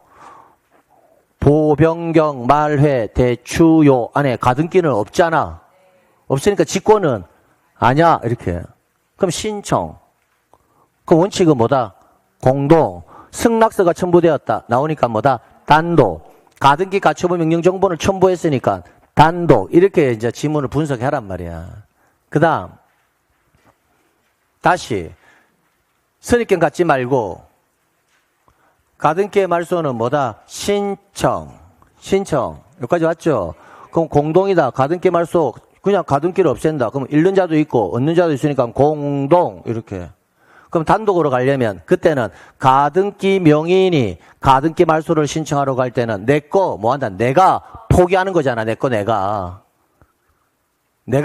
S1: 보변경, 말회, 대추요 안에 가등기는 없잖아. 없으니까 직권은 아니야. 이렇게. 그럼 신청. 그럼 원칙은 뭐다? 공동. 승낙서가 첨부되었다. 나오니까 뭐다? 단독. 가등기 가처분 명령 정보를 첨부했으니까 단독. 이렇게 이제 지문을 분석하란 말이야. 그 다음. 다시. 선입견 갖지 말고. 가등기의 말소는 뭐다? 신청. 여기까지 왔죠? 그럼 공동이다. 가등기 말소. 그냥 가등기를 없앤다. 그럼 잃는 자도 있고, 얻는 자도 있으니까 공동. 이렇게. 그럼 단독으로 가려면 그때는 가등기 명의인이 가등기 말소를 신청하러 갈 때는 뭐 한다? 내가 포기하는 거잖아. 내가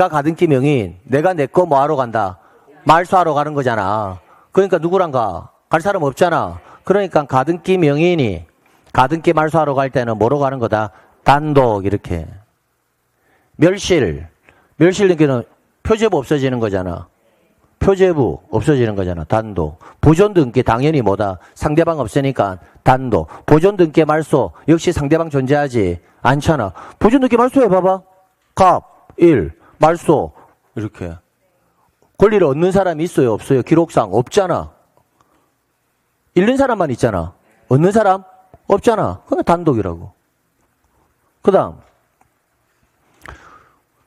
S1: 가등기 명의인. 내가 내 거 뭐 하러 간다? 말소하러 가는 거잖아. 그러니까 누구랑 가? 갈 사람 없잖아. 그러니까 가등기 명의인이 가등기 말소하러 갈 때는 뭐로 가는 거다? 단독. 이렇게. 멸실 등기는 표제부 없어지는 거잖아. 표제부 없어지는 거잖아. 단독. 보존 등기 당연히 뭐다? 상대방 없으니까 단독. 보존 등기 말소 역시 상대방 존재하지 않잖아. 보존 등기 말소 해봐봐. 갑, 일, 말소 이렇게. 권리를 얻는 사람이 있어요? 없어요? 기록상 없잖아. 잃는 사람만 있잖아. 얻는 사람 없잖아. 그게 단독이라고. 그 다음.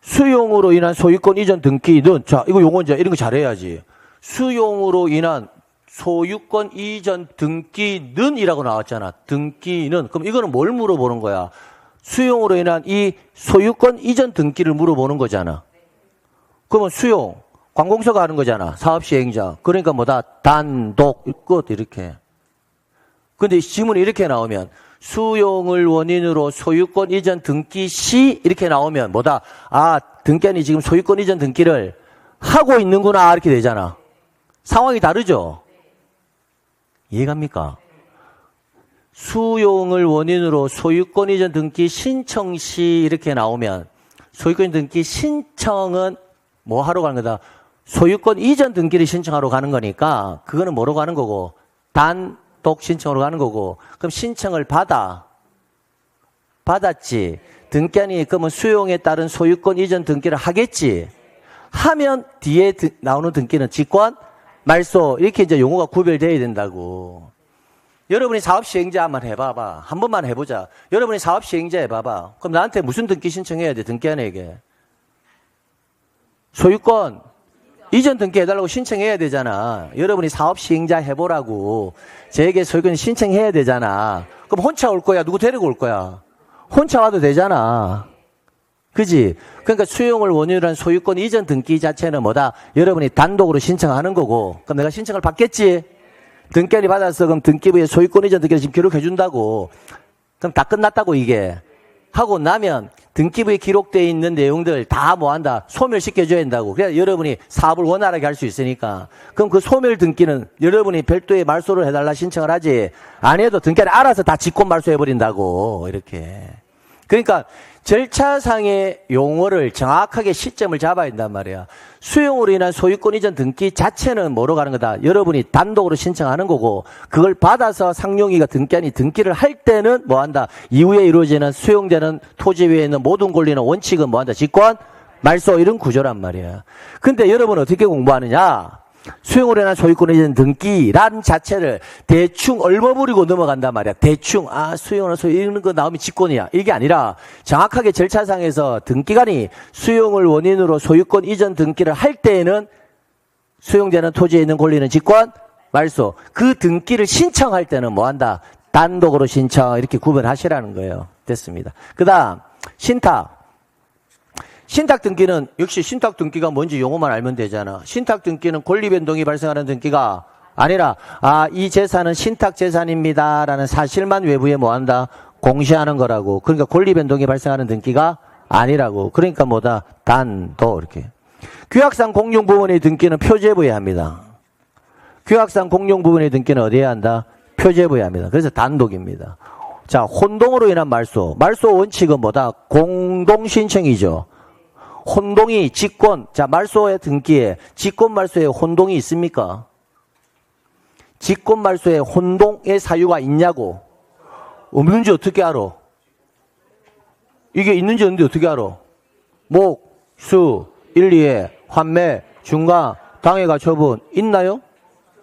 S1: 수용으로 인한 소유권 이전 등기는, 자, 이거 용어 이제 이런 거 잘해야지. 수용으로 인한 소유권 이전 등기는 이라고 나왔잖아. 등기는. 그럼 이거는 뭘 물어보는 거야? 수용으로 인한 이 소유권 이전 등기를 물어보는 거잖아. 그러면 수용, 관공서가 하는 거잖아. 사업시행자. 그러니까 뭐다? 단독, 끝, 이렇게. 근데 지문이 이렇게 나오면, 수용을 원인으로 소유권 이전 등기 시 이렇게 나오면 뭐다? 등기한이 지금 소유권 이전 등기를 하고 있는구나 이렇게 되잖아. 상황이 다르죠? 이해갑니까? 수용을 원인으로 소유권 이전 등기 신청 시 이렇게 나오면 소유권 등기 신청은 뭐 하러 가는 거다? 소유권 이전 등기를 신청하러 가는 거니까 그거는 뭐로 가는 거고? 단독 신청으로 가는 거고. 그럼 신청을 받았지. 등기한이 그러면 수용에 따른 소유권 이전 등기를 하겠지. 하면 뒤에 나오는 등기는 직권, 말소 이렇게 이제 용어가 구별되어야 된다고. 여러분이 사업시행자 한번 해봐봐. 한 번만 해보자. 여러분이 사업시행자 해봐봐. 그럼 나한테 무슨 등기 신청해야 돼? 등기한에게. 소유권 이전 등기 해달라고 신청해야 되잖아. 여러분이 사업시행자 해보라고. 저에게 소유권 신청해야 되잖아. 그럼 혼자 올 거야? 누구 데리고 올 거야? 혼자 와도 되잖아. 그지? 그러니까 수용을 원인으로 한 소유권 이전 등기 자체는 뭐다? 여러분이 단독으로 신청하는 거고. 그럼 내가 신청을 받겠지? 등기한이 받았어. 그럼 등기부에 소유권 이전 등기를 지금 기록해 준다고. 그럼 다 끝났다고 이게. 하고 나면 등기부에 기록되어 있는 내용들 다 뭐한다? 소멸시켜줘야 된다고. 그래야 여러분이 사업을 원활하게 할 수 있으니까. 그럼 그 소멸 등기는 여러분이 별도의 말소를 해달라 신청을 하지. 안 해도 등기한이 알아서 다 직권 말소해버린다고. 이렇게. 그러니까 절차상의 용어를 정확하게 시점을 잡아야 된단 말이야. 수용으로 인한 소유권 이전 등기 자체는 뭐로 가는 거다? 여러분이 단독으로 신청하는 거고, 그걸 받아서 상용위가 등기한이 등기를 할 때는 뭐 한다? 이후에 이루어지는 수용되는 토지 위에 있는 모든 권리는 원칙은 뭐 한다? 직권, 말소 이런 구조란 말이야. 근데 여러분 어떻게 공부하느냐? 수용을 해나 소유권을 이전 등기란 자체를 대충 얼버무리고 넘어간단 말이야. 대충 수용이나 소유 이런 거 나오면 직권이야. 이게 아니라 정확하게 절차상에서 등기관이 수용을 원인으로 소유권 이전 등기를 할 때에는 수용되는 토지에 있는 권리는 직권, 말소. 그 등기를 신청할 때는 뭐 한다? 단독으로 신청 이렇게 구별하시라는 거예요. 됐습니다. 그 다음 신탁. 신탁 등기는 역시 신탁 등기가 뭔지 용어만 알면 되잖아. 신탁 등기는 권리 변동이 발생하는 등기가 아니라 이 재산은 신탁 재산입니다 라는 사실만 외부에 뭐 한다? 공시하는 거라고. 그러니까 권리 변동이 발생하는 등기가 아니라고. 그러니까 뭐다? 단독 이렇게. 규약상 공용 부분의 등기는 표제부에 합니다. 규약상 공용 부분의 등기는 어디에 한다? 표제부에 합니다. 그래서 단독입니다. 자, 혼동으로 인한 말소. 말소 원칙은 뭐다? 공동신청이죠. 혼동이 직권, 자, 말소의 등기에 직권 말소에 혼동이 있습니까? 직권 말소에 혼동의 사유가 있냐고. 없는지 어떻게 알아? 이게 있는지 없는지 어떻게 알아? 목, 수, 1, 2회, 환매, 중간, 당해가 처분 있나요?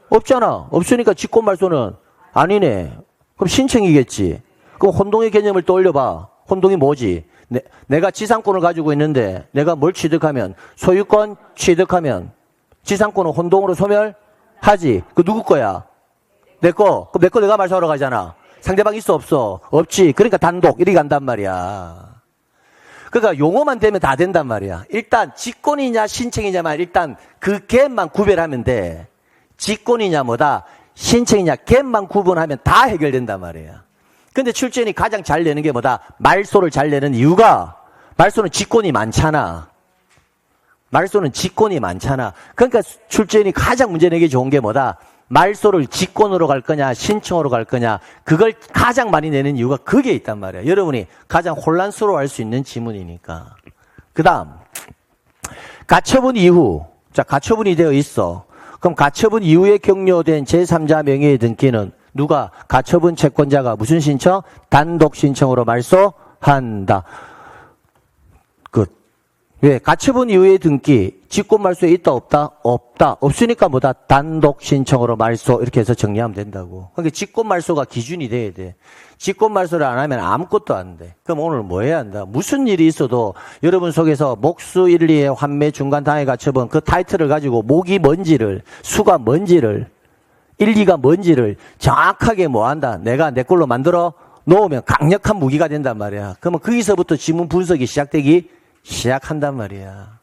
S1: 없잖아. 없으니까 직권 말소는 아니네. 그럼 신청이겠지. 그럼 혼동의 개념을 떠올려봐. 혼동이 뭐지? 내가 지상권을 가지고 있는데 내가 뭘 취득하면 소유권 취득하면 지상권은 혼동으로 소멸하지. 그 누구 거야? 내 거. 그럼 내 거 내가 말소하러 가잖아. 상대방 있어 없어? 없지. 그러니까 단독 이리 간단 말이야. 그러니까 용어만 되면 다 된단 말이야. 일단 직권이냐 신청이냐만 일단 그 갭만 구별하면 돼. 직권이냐 뭐다 신청이냐 갭만 구분하면 다 해결된단 말이야. 근데 출제인이 가장 잘 내는 게 뭐다? 말소를 잘 내는 이유가 말소는 직권이 많잖아. 말소는 직권이 많잖아. 그러니까 출제인이 가장 문제 내기 좋은 게 뭐다? 말소를 직권으로 갈 거냐 신청으로 갈 거냐 그걸 가장 많이 내는 이유가 그게 있단 말이야. 여러분이 가장 혼란스러워할 수 있는 지문이니까. 그 다음 가처분 이후. 자, 가처분이 되어 있어. 그럼 가처분 이후에 격려된 제3자 명의의 등기는 누가? 가처분 채권자가 무슨 신청? 단독 신청으로 말소한다. 끝. 왜? 가처분 이후의 등기, 직권 말소에 있다 없다? 없다. 없으니까 뭐다? 단독 신청으로 말소 이렇게 해서 정리하면 된다고. 그러니까 직권 말소가 기준이 돼야 돼. 직권 말소를 안 하면 아무것도 안 돼. 그럼 오늘 뭐 해야 한다? 무슨 일이 있어도 여러분 속에서 목수 1, 2의 환매 중간 당해 가처분 그 타이틀을 가지고 목이 뭔지를 수가 뭔지를 1, 2가 뭔지를 정확하게 뭐 한다. 내가 내 걸로 만들어 놓으면 강력한 무기가 된단 말이야. 그러면 거기서부터 지문 분석이 시작한단 말이야.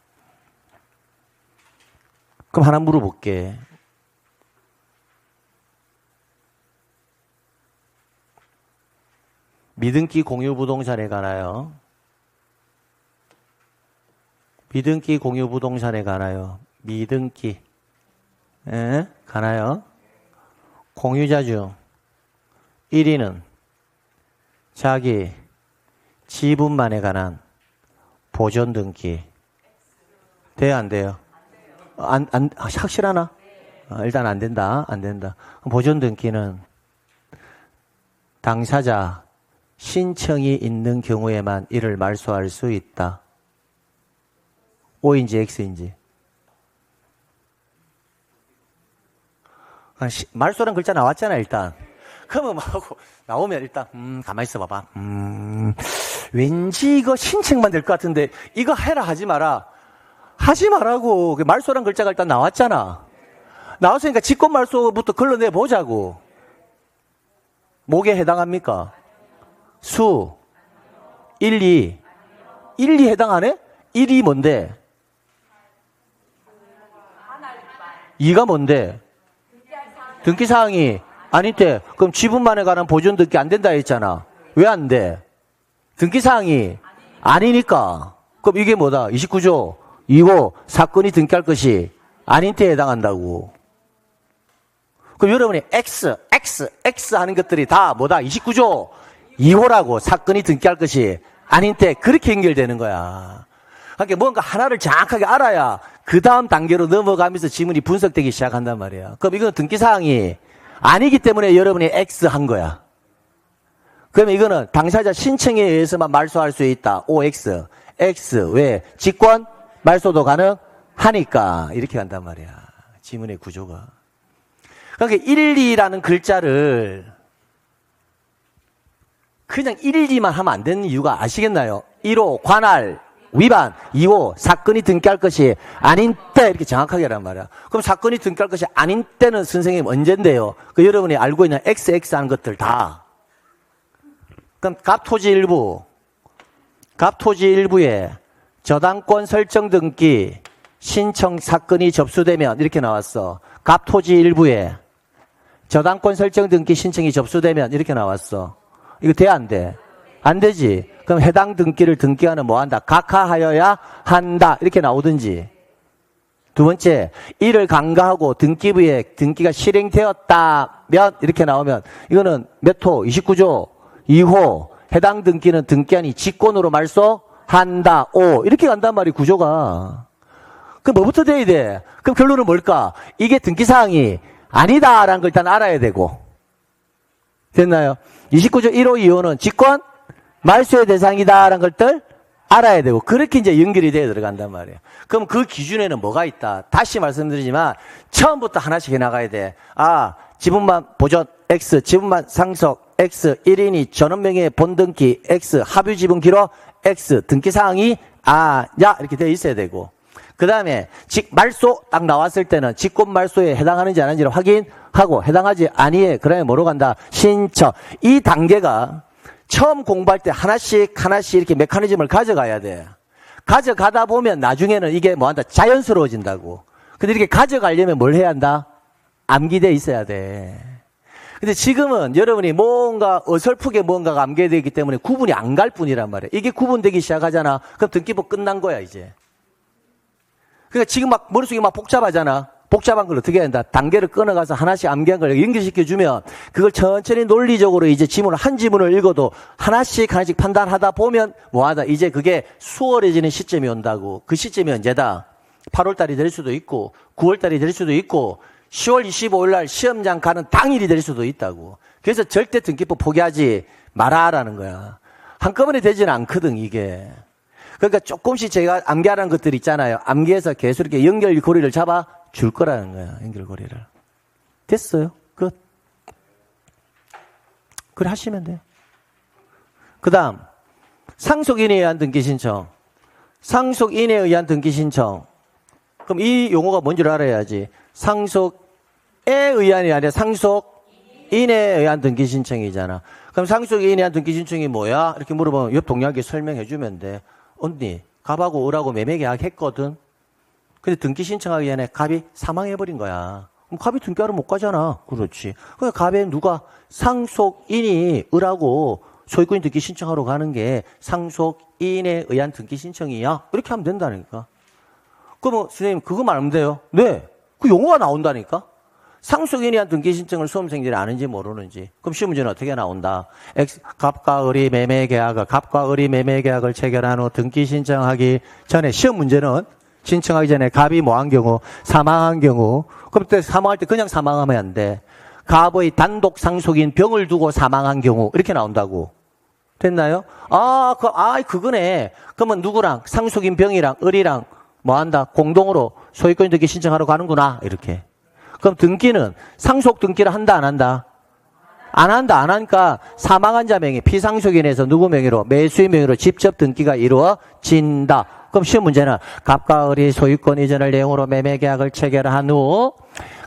S1: 그럼 하나 물어볼게. 미등기 공유 부동산에 가나요? 미등기 공유 부동산에 가나요? 미등기. 예? 가나요? 공유자 중 1위는 자기 지분만에 관한 보존 등기. 돼요, 안 돼요? 확실하나? 일단 안 된다. 안 된다. 보존 등기는 당사자 신청이 있는 경우에만 이를 말소할 수 있다. O인지 X인지. 말소란 글자 나왔잖아, 일단. 그러면 하고 나오면 일단 가만히 있어 봐봐. 왠지 이거 신청만 될 것 같은데 이거 해라 하지 마라. 하지 말라고. 말소란 글자가 일단 나왔잖아. 나왔으니까 직권 말소부터 걸러내 보자고. 뭐에 해당합니까? 수 1, 2. 1, 2 해당 안 해? 1이 뭔데? 2가 뭔데? 등기사항이 아닌데 그럼 지분만에 관한 보존 등기 안 된다 했잖아. 왜 안 돼? 등기사항이 아니니까. 그럼 이게 뭐다? 29조 2호 사건이 등기할 것이 아닌 때에 해당한다고. 그럼 여러분이 X 하는 것들이 다 뭐다? 29조 2호라고. 사건이 등기할 것이 아닌 때 그렇게 연결되는 거야. 그러니까 뭔가 하나를 정확하게 알아야 그 다음 단계로 넘어가면서 지문이 분석되기 시작한단 말이야. 그럼 이건 등기사항이 아니기 때문에 여러분이 X 한 거야. 그러면 이거는 당사자 신청에 의해서만 말소할 수 있다. OX. X. 왜? 직권? 말소도 가능하니까 이렇게 간단 말이야. 지문의 구조가. 그러니까 1, 2라는 글자를 그냥 1, 2만 하면 안 되는 이유가 아시겠나요? 1호 관할 위반, 2호 사건이 등기할 것이 아닌 때 이렇게 정확하게 하란 말이야. 그럼 사건이 등기할 것이 아닌 때는 선생님 언젠데요? 그 여러분이 알고 있는 XX 하는 것들 다. 그럼 갑토지 일부에 저당권 설정 등기 신청 사건이 접수되면 이렇게 나왔어. 갑토지 일부에 저당권 설정 등기 신청이 접수되면 이렇게 나왔어. 이거 돼, 안 돼? 안 되지. 그럼 해당 등기를 등기하는 뭐 한다? 각하하여야 한다. 이렇게 나오든지. 두 번째, 이를 간과하고 등기부에 등기가 실행되었다면 이렇게 나오면 이거는 몇 호? 29조 2호. 해당 등기는 등기한이 직권으로 말소한다. 5. 이렇게 간단 말이 구조가. 그럼 뭐부터 돼야 돼? 그럼 결론은 뭘까? 이게 등기사항이 아니다라는 걸 일단 알아야 되고. 됐나요? 29조 1호 2호는 직권 말소의 대상이다라는 것들 알아야 되고 그렇게 이제 연결이 돼야 들어간단 말이에요. 그럼 그 기준에는 뭐가 있다? 다시 말씀드리지만 처음부터 하나씩 해나가야 돼. 아, 지분만 보존 X, 지분만 상속 X, 1인이 전원명의 본등기 X, 합유지분 기록 X, 등기사항이 야 이렇게 되어 있어야 되고 그 다음에 말소 딱 나왔을 때는 직권 말소에 해당하는지 안 하는지를 확인하고 해당하지 아니에 그러면 뭐로 간다? 신청. 이 단계가 처음 공부할 때 하나씩 이렇게 메커니즘을 가져가야 돼. 가져가다 보면 나중에는 이게 뭐 한다? 자연스러워진다고. 근데 이렇게 가져가려면 뭘 해야 한다? 암기돼 있어야 돼. 근데 지금은 여러분이 뭔가 어설프게 뭔가가 암기되어 있기 때문에 구분이 안 갈 뿐이란 말이야. 이게 구분되기 시작하잖아. 그럼 등기부 끝난 거야, 이제. 그러니까 지금 막 머릿속이 막 복잡하잖아. 복잡한 걸 어떻게 해야 한다? 단계를 끊어가서 하나씩 암기한 걸 연결시켜주면 그걸 천천히 논리적으로 이제 한 지문을 읽어도 하나씩 판단하다 보면 뭐하다? 이제 그게 수월해지는 시점이 온다고. 그 시점이 언제다? 8월달이 될 수도 있고 9월달이 될 수도 있고 10월 25일 날 시험장 가는 당일이 될 수도 있다고. 그래서 절대 등기부 포기하지 말아라는 거야. 한꺼번에 되지는 않거든 이게. 그러니까 조금씩 제가 암기하라는 것들 있잖아요. 암기해서 계속 이렇게 연결고리를 잡아 줄 거라는 거야. 연결고리를. 됐어요. 끝. 그래 하시면 돼요. 그 다음 상속인에 의한 등기신청. 상속인에 의한 등기신청. 그럼 이 용어가 뭔지를 알아야지. 상속에 의한이 아니라 상속인에 의한 등기신청이잖아. 그럼 상속인에 의한 등기신청이 뭐야? 이렇게 물어보면 옆 동료에게 설명해 주면 돼. 언니, 갑하고 을하고 매매계약 했거든. 근데 등기 신청하기 전에 갑이 사망해버린 거야. 그럼 갑이 등기하러 못 가잖아. 그렇지. 그러니까 갑에 누가 상속인이 을하고 소유권 등기 신청하러 가는 게 상속인에 의한 등기 신청이야. 이렇게 하면 된다니까. 그러면 선생님 그거 말하면 돼요. 네. 그 용어가 나온다니까. 상속인에 의한 등기 신청을 수험생들이 아는지 모르는지. 그럼 시험 문제는 어떻게 나온다? 갑과 을이 매매 계약을 체결한 후 등기 신청하기 전에 시험 문제는 신청하기 전에 갑이 뭐한 경우? 사망한 경우. 그럼 그때 사망할 때 그냥 사망하면 안 돼. 갑의 단독 상속인 병을 두고 사망한 경우. 이렇게 나온다고. 됐나요? 그거네. 그러면 누구랑? 상속인 병이랑 을이랑 뭐 한다? 공동으로 소유권 등기 신청하러 가는구나. 이렇게. 그럼 등기는 상속 등기를 한다 안 한다? 안 한다. 안 하니까 사망한 자 명의 피상속인에서 누구 명의로? 매수인 명의로 직접 등기가 이루어진다. 그럼 시험 문제는 갑과 을이 소유권 이전을 내용으로 매매계약을 체결한 후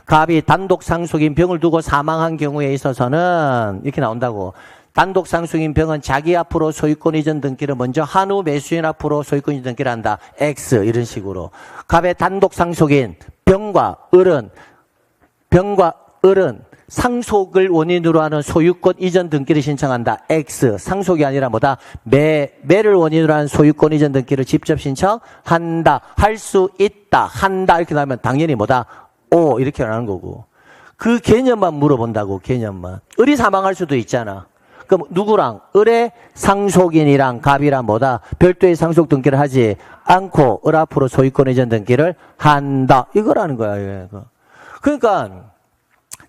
S1: 갑이 단독 상속인 병을 두고 사망한 경우에 있어서는 이렇게 나온다고. 단독 상속인 병은 자기 앞으로 소유권 이전 등기를 먼저 한 후 매수인 앞으로 소유권 이전 등기를 한다. X 이런 식으로. 갑의 단독 상속인 병과 을은 상속을 원인으로 하는 소유권 이전 등기를 신청한다. X. 상속이 아니라 뭐다? 매를 원인으로 하는 소유권 이전 등기를 직접 신청한다. 할 수 있다. 한다. 이렇게 나오면 당연히 뭐다? O. 이렇게 나오는 거고. 그 개념만 물어본다고, 개념만. 을이 사망할 수도 있잖아. 그럼 누구랑? 을의 상속인이랑 갑이랑 뭐다? 별도의 상속 등기를 하지 않고 을 앞으로 소유권 이전 등기를 한다. 이거라는 거야, 이거. 그러니까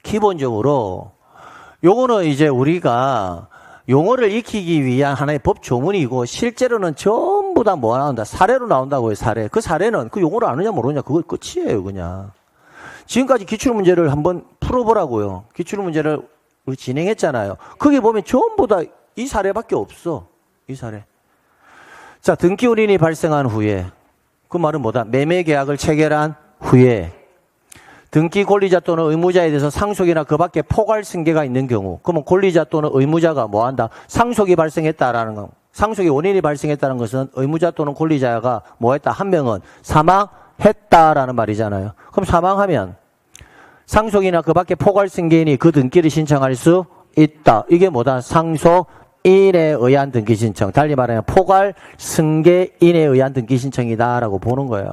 S1: 기본적으로 요거는 이제 우리가 용어를 익히기 위한 하나의 법 조문이고 실제로는 전부 전부 다 뭐 나온다? 사례로 나온다고요, 사례. 그 사례는 그 용어를 아느냐 모르냐 그거 끝이에요, 그냥. 지금까지 기출문제를 한번 풀어보라고요. 기출문제를 우리 진행했잖아요. 거기 보면 전부 다 이 사례밖에 없어. 이 사례. 자, 등기운인이 발생한 후에 그 말은 뭐다? 매매계약을 체결한 후에 등기 권리자 또는 의무자에 대해서 상속이나 그 밖에 포괄 승계가 있는 경우, 그러면 권리자 또는 의무자가 뭐 한다? 상속이 발생했다라는 거. 상속의 원인이 발생했다는 것은 의무자 또는 권리자가 뭐 했다? 한 명은 사망했다라는 말이잖아요. 그럼 사망하면 상속이나 그 밖에 포괄 승계인이 그 등기를 신청할 수 있다. 이게 뭐다? 상속인에 의한 등기 신청. 달리 말하면 포괄 승계인에 의한 등기 신청이다라고 보는 거예요.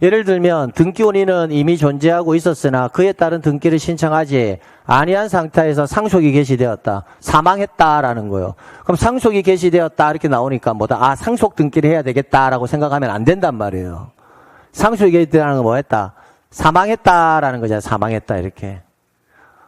S1: 예를 들면 등기원인은 이미 존재하고 있었으나 그에 따른 등기를 신청하지 아니한 상태에서 상속이 개시되었다. 사망했다라는 거예요. 그럼 상속이 개시되었다 이렇게 나오니까 뭐다? 아, 상속 등기를 해야 되겠다라고 생각하면 안 된단 말이에요. 상속이 개시되라는 건 뭐 했다? 사망했다라는 거잖아요. 사망했다 이렇게.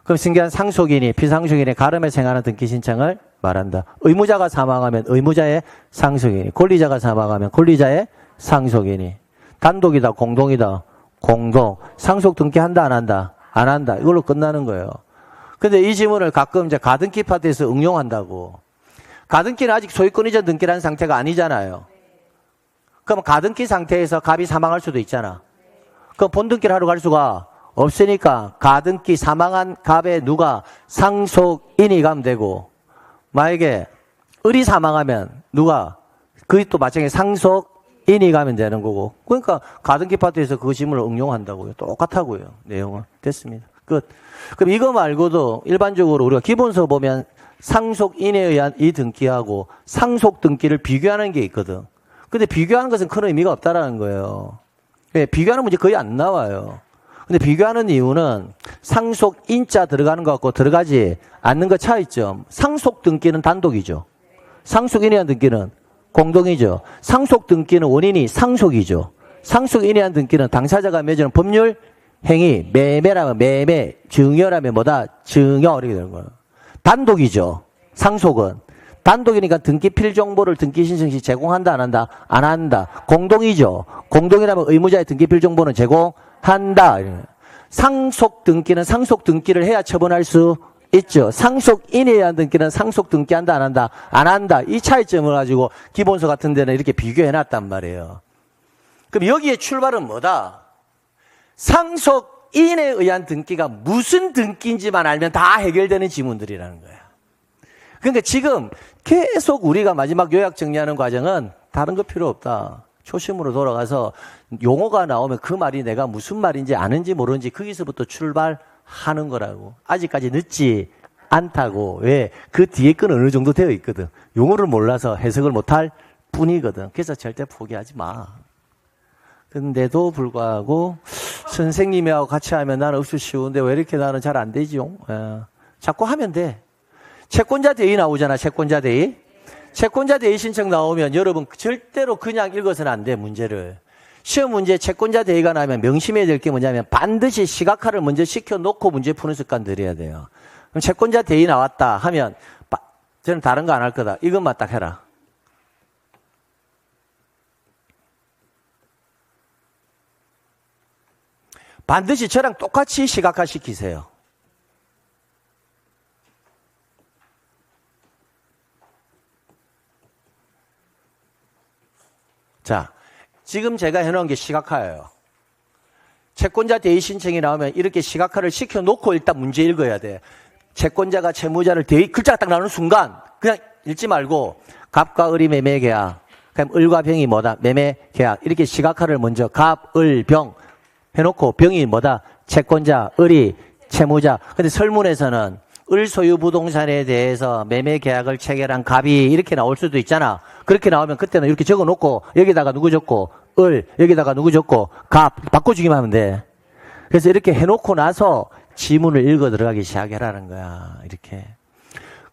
S1: 그럼 신기한 상속인이 비상속인의 가름에서 행하는 등기 신청을 말한다. 의무자가 사망하면 의무자의 상속인이, 권리자가 사망하면 권리자의 상속인이. 단독이다, 공동이다, 공동. 상속 등기한다, 안 한다? 안 한다. 이걸로 끝나는 거예요. 근데 이 지문을 가끔 이제 가등기 파트에서 응용한다고. 가등기는 아직 소유권 이전 등기라는 상태가 아니잖아요. 그럼 가등기 상태에서 갑이 사망할 수도 있잖아. 그럼 본등기를 하러 갈 수가 없으니까 가등기 사망한 갑에 누가 상속인이 가면 되고, 만약에 을이 사망하면 누가 그게 또 마찬가지 상속인이 가면 되는 거고. 그러니까 가등기 파트에서 그 지문을 응용한다고요. 똑같다고요. 내용은. 됐습니다. 끝. 그럼 이거 말고도 일반적으로 우리가 기본서 보면 상속인에 의한 이 등기하고 상속 등기를 비교하는 게 있거든. 근데 비교하는 것은 큰 의미가 없다라는 거예요. 비교하는 문제 거의 안 나와요. 근데 비교하는 이유는 상속인자 들어가는 것 같고 들어가지 않는 것 차이점. 상속 등기는 단독이죠. 상속인에 의한 등기는 공동이죠. 상속 등기는 원인이 상속이죠. 상속인에 의한 등기는 당사자가 맺은 법률 행위, 매매라면 매매, 증여라면 뭐다? 증여 이렇게 되는 거예요. 단독이죠. 상속은. 단독이니까 등기 필정보를 등기 신청 시 제공한다, 안 한다? 안 한다. 공동이죠. 공동이라면 의무자의 등기 필정보는 제공한다. 상속 등기는 상속 등기를 해야 처분할 수 있죠. 상속인에 의한 등기는 상속 등기한다, 안 한다? 안 한다. 이 차이점을 가지고 기본서 같은 데는 이렇게 비교해 놨단 말이에요. 그럼 여기에 출발은 뭐다? 상속인에 의한 등기가 무슨 등기인지만 알면 다 해결되는 지문들이라는 거야. 그러니까 지금 계속 우리가 마지막 요약 정리하는 과정은 다른 거 필요 없다. 초심으로 돌아가서 용어가 나오면 그 말이 내가 무슨 말인지 아는지 모르는지 거기서부터 출발하는 거라고. 아직까지 늦지 않다고. 왜? 그 뒤에 건 어느 정도 되어 있거든. 용어를 몰라서 해석을 못할 뿐이거든. 그래서 절대 포기하지 마. 근데도 불구하고 선생님하고 같이 하면 나는 없을 쉬운데 왜 이렇게 나는 잘 안 되지요? 자꾸 하면 돼. 채권자 대의 나오잖아. 채권자 대의. 채권자 대의 신청 나오면 여러분 절대로 그냥 읽어서는 안 돼. 문제를. 시험 문제 채권자 대의가 나면 명심해야 될 게 뭐냐면 반드시 시각화를 먼저 시켜놓고 문제 푸는 습관 들여야 돼요. 그럼 채권자 대의 나왔다 하면 저는 다른 거 안 할 거다. 이것만 딱 해라. 반드시 저랑 똑같이 시각화 시키세요. 자, 지금 제가 해놓은 게 시각화예요. 채권자 대의 신청이 나오면 이렇게 시각화를 시켜놓고 일단 문제 읽어야 돼. 채권자가 채무자를 대의 글자가 딱 나오는 순간 그냥 읽지 말고 갑과 을이 매매 계약, 그럼 을과 병이 뭐다? 매매 계약. 이렇게 시각화를 먼저 갑, 을, 병 해놓고 병이 뭐다? 채권자, 을이 채무자. 근데 설문에서는 을 소유 부동산에 대해서 매매 계약을 체결한 갑이 이렇게 나올 수도 있잖아. 그렇게 나오면 그때는 이렇게 적어 놓고 여기다가 누구 적고 을, 여기다가 누구 적고 갑 바꿔주기만 하면 돼. 그래서 이렇게 해놓고 나서 지문을 읽어 들어가기 시작하라는 거야. 이렇게.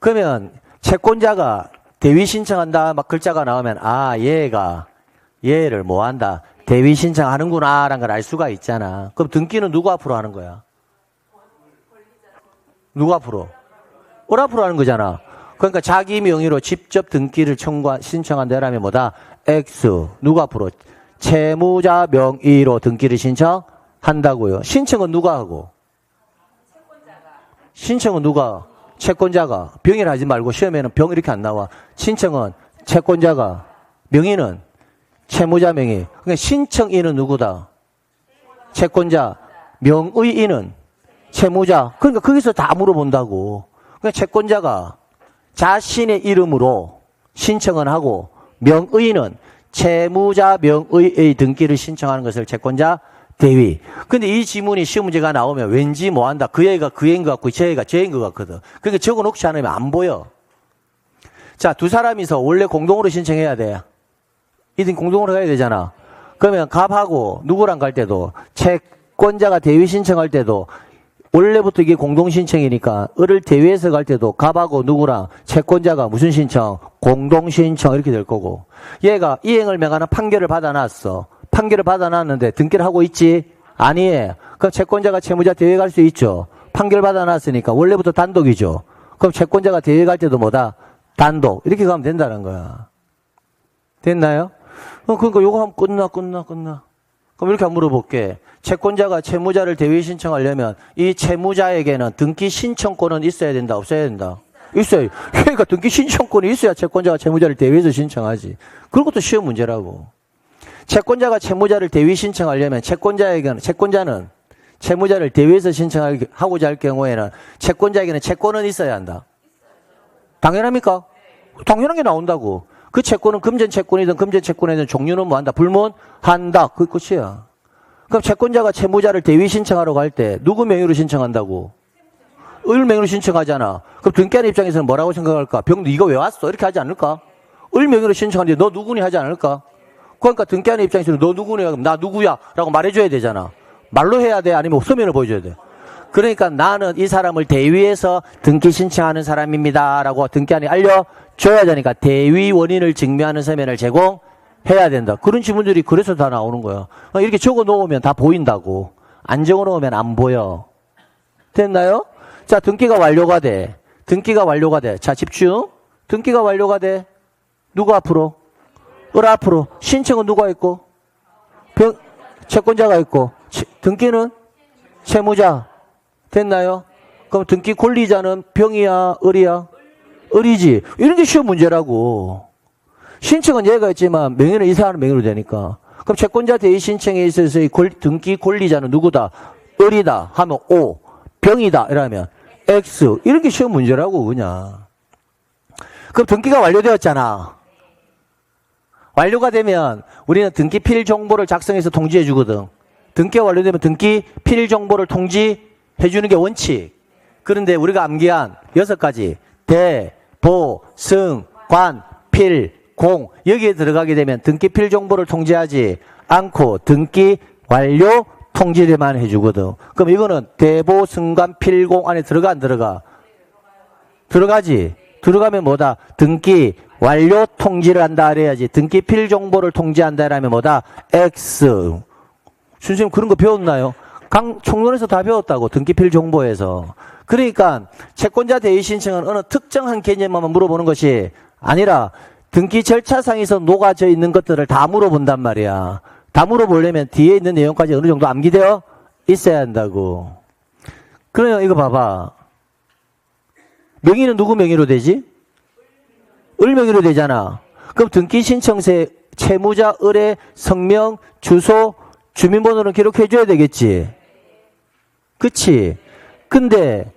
S1: 그러면 채권자가 대위 신청한다 막 글자가 나오면 아 얘를 뭐 한다? 대위 신청하는구나 라는 걸 알 수가 있잖아. 그럼 등기는 누구 앞으로 하는 거야? 누구 앞으로? 을 앞으로 하는 거잖아. 그러니까 자기 명의로 직접 등기를 신청한다라면 뭐다? X. 누가 앞으로? 채무자 명의로 등기를 신청한다고요. 신청은 누가 하고? 신청은 누가? 채권자가. 병이라 하지 말고 시험에는 병 이렇게 안 나와. 신청은 채권자가. 명의는 채무자 명의. 그러니까 신청인은 누구다? 채권자. 명의인은 채무자. 그러니까 거기서 다 물어본다고. 그러니까 채권자가 자신의 이름으로 신청을 하고 명의는 채무자 명의의 등기를 신청하는 것을 채권자 대위. 근데 이 지문이 시험 문제가 나오면 왠지 뭐 한다. 그 애가 그 애인 것 같고 저 애가 저 애인 것 같거든. 그러니까 적어놓지 않으면 안 보여. 자, 두 사람이서 원래 공동으로 신청해야 돼. 이든 공동으로 가야 되잖아. 그러면 갑하고 누구랑 갈 때도 채권자가 대위 신청할 때도 원래부터 이게 공동신청이니까 을을 대위해서 갈 때도 갑하고 누구랑 채권자가 무슨 신청? 공동신청 이렇게 될 거고 얘가 이행을 명하는 판결을 받아놨어. 판결을 받아놨는데 등기를 하고 있지? 아니에요. 그럼 채권자가 채무자 대위에 갈 수 있죠. 판결 받아놨으니까 원래부터 단독이죠. 그럼 채권자가 대위에 갈 때도 뭐다? 단독. 이렇게 가면 된다는 거야. 됐나요? 그러니까 요거 하면 끝나. 그럼 이렇게 한번 물어볼게. 채권자가 채무자를 대위 신청하려면 이 채무자에게는 등기 신청권은 있어야 된다, 없어야 된다? 있어요. 그러니까 등기 신청권이 있어야 채권자가 채무자를 대위해서 신청하지. 그런 것도 시험 문제라고. 채권자가 채무자를 대위 신청하려면 채권자는 채무자를 대위해서 신청하고자 할 경우에는 채권자에게는 채권은 있어야 한다. 당연합니까? 당연한 게 나온다고. 그 채권은 금전 채권이든 금전 채권이든 종류는 뭐 한다? 불문한다. 그게 끝이야. 그럼 채권자가 채무자를 대위 신청하러 갈 때 누구 명의로 신청한다고? 을 명의로 신청하잖아. 그럼 등기하는 입장에서는 뭐라고 생각할까? 병도 이거 왜 왔어? 이렇게 하지 않을까? 을 명의로 신청하는데 너 누구니 하지 않을까? 그러니까 등기하는 입장에서는 너 누구냐? 그럼 나 누구야? 라고 말해줘야 되잖아. 말로 해야 돼? 아니면 서면을 보여줘야 돼? 그러니까 나는 이 사람을 대위해서 등기 신청하는 사람입니다. 라고 등기한에 알려줘야 되니까 대위 원인을 증명하는 서면을 제공해야 된다. 그런 지문들이 그래서 다 나오는 거야. 이렇게 적어 놓으면 다 보인다고. 안 적어 놓으면 안 보여. 됐나요? 자, 등기가 완료가 돼. 자, 집중. 등기가 완료가 돼. 누가 앞으로? 을 앞으로. 신청은 누가 있고? 채권자가 있고. 등기는 채무자. 됐나요? 그럼 등기 권리자는 병이야, 을이야? 을이지. 이런 게 시험 문제라고. 신청은 얘가 있지만 명의는 이 사람 명의로 되니까. 그럼 채권자 대위 신청에 있어서의 등기 권리자는 누구다? 을이다 하면 O. 병이다 이러면 X. 이런 게 시험 문제라고 그냥. 그럼 등기가 완료되었잖아. 완료가 되면 우리는 등기 필 정보를 작성해서 통지해 주거든. 등기가 완료되면 등기 필 정보를 통지해 주는 게 원칙. 그런데 우리가 암기한 6가지 대, 보, 승, 관, 필, 공 여기에 들어가게 되면 등기 필 정보를 통지하지 않고 등기 완료 통지를만 해주거든. 그럼 이거는 대보, 승관, 필공 안에 들어가 안 들어가? 들어가지. 들어가면 뭐다? 등기 완료 통지를 한다 그래야지. 등기 필 정보를 통지한다 라면 뭐다? X. 선생님 그런 거 배웠나요? 총론에서 다 배웠다고. 등기 필 정보에서. 그러니까 채권자 대위 신청은 어느 특정한 개념만 물어보는 것이 아니라 등기 절차상에서 녹아져 있는 것들을 다 물어본단 말이야. 다 물어보려면 뒤에 있는 내용까지 어느 정도 암기되어 있어야 한다고. 그러면 이거 봐봐. 명의는 누구 명의로 되지? 을 명의로 되잖아. 그럼 등기 신청서에 채무자 을의 성명, 주소, 주민번호는 기록해 줘야 되겠지. 그치? 근데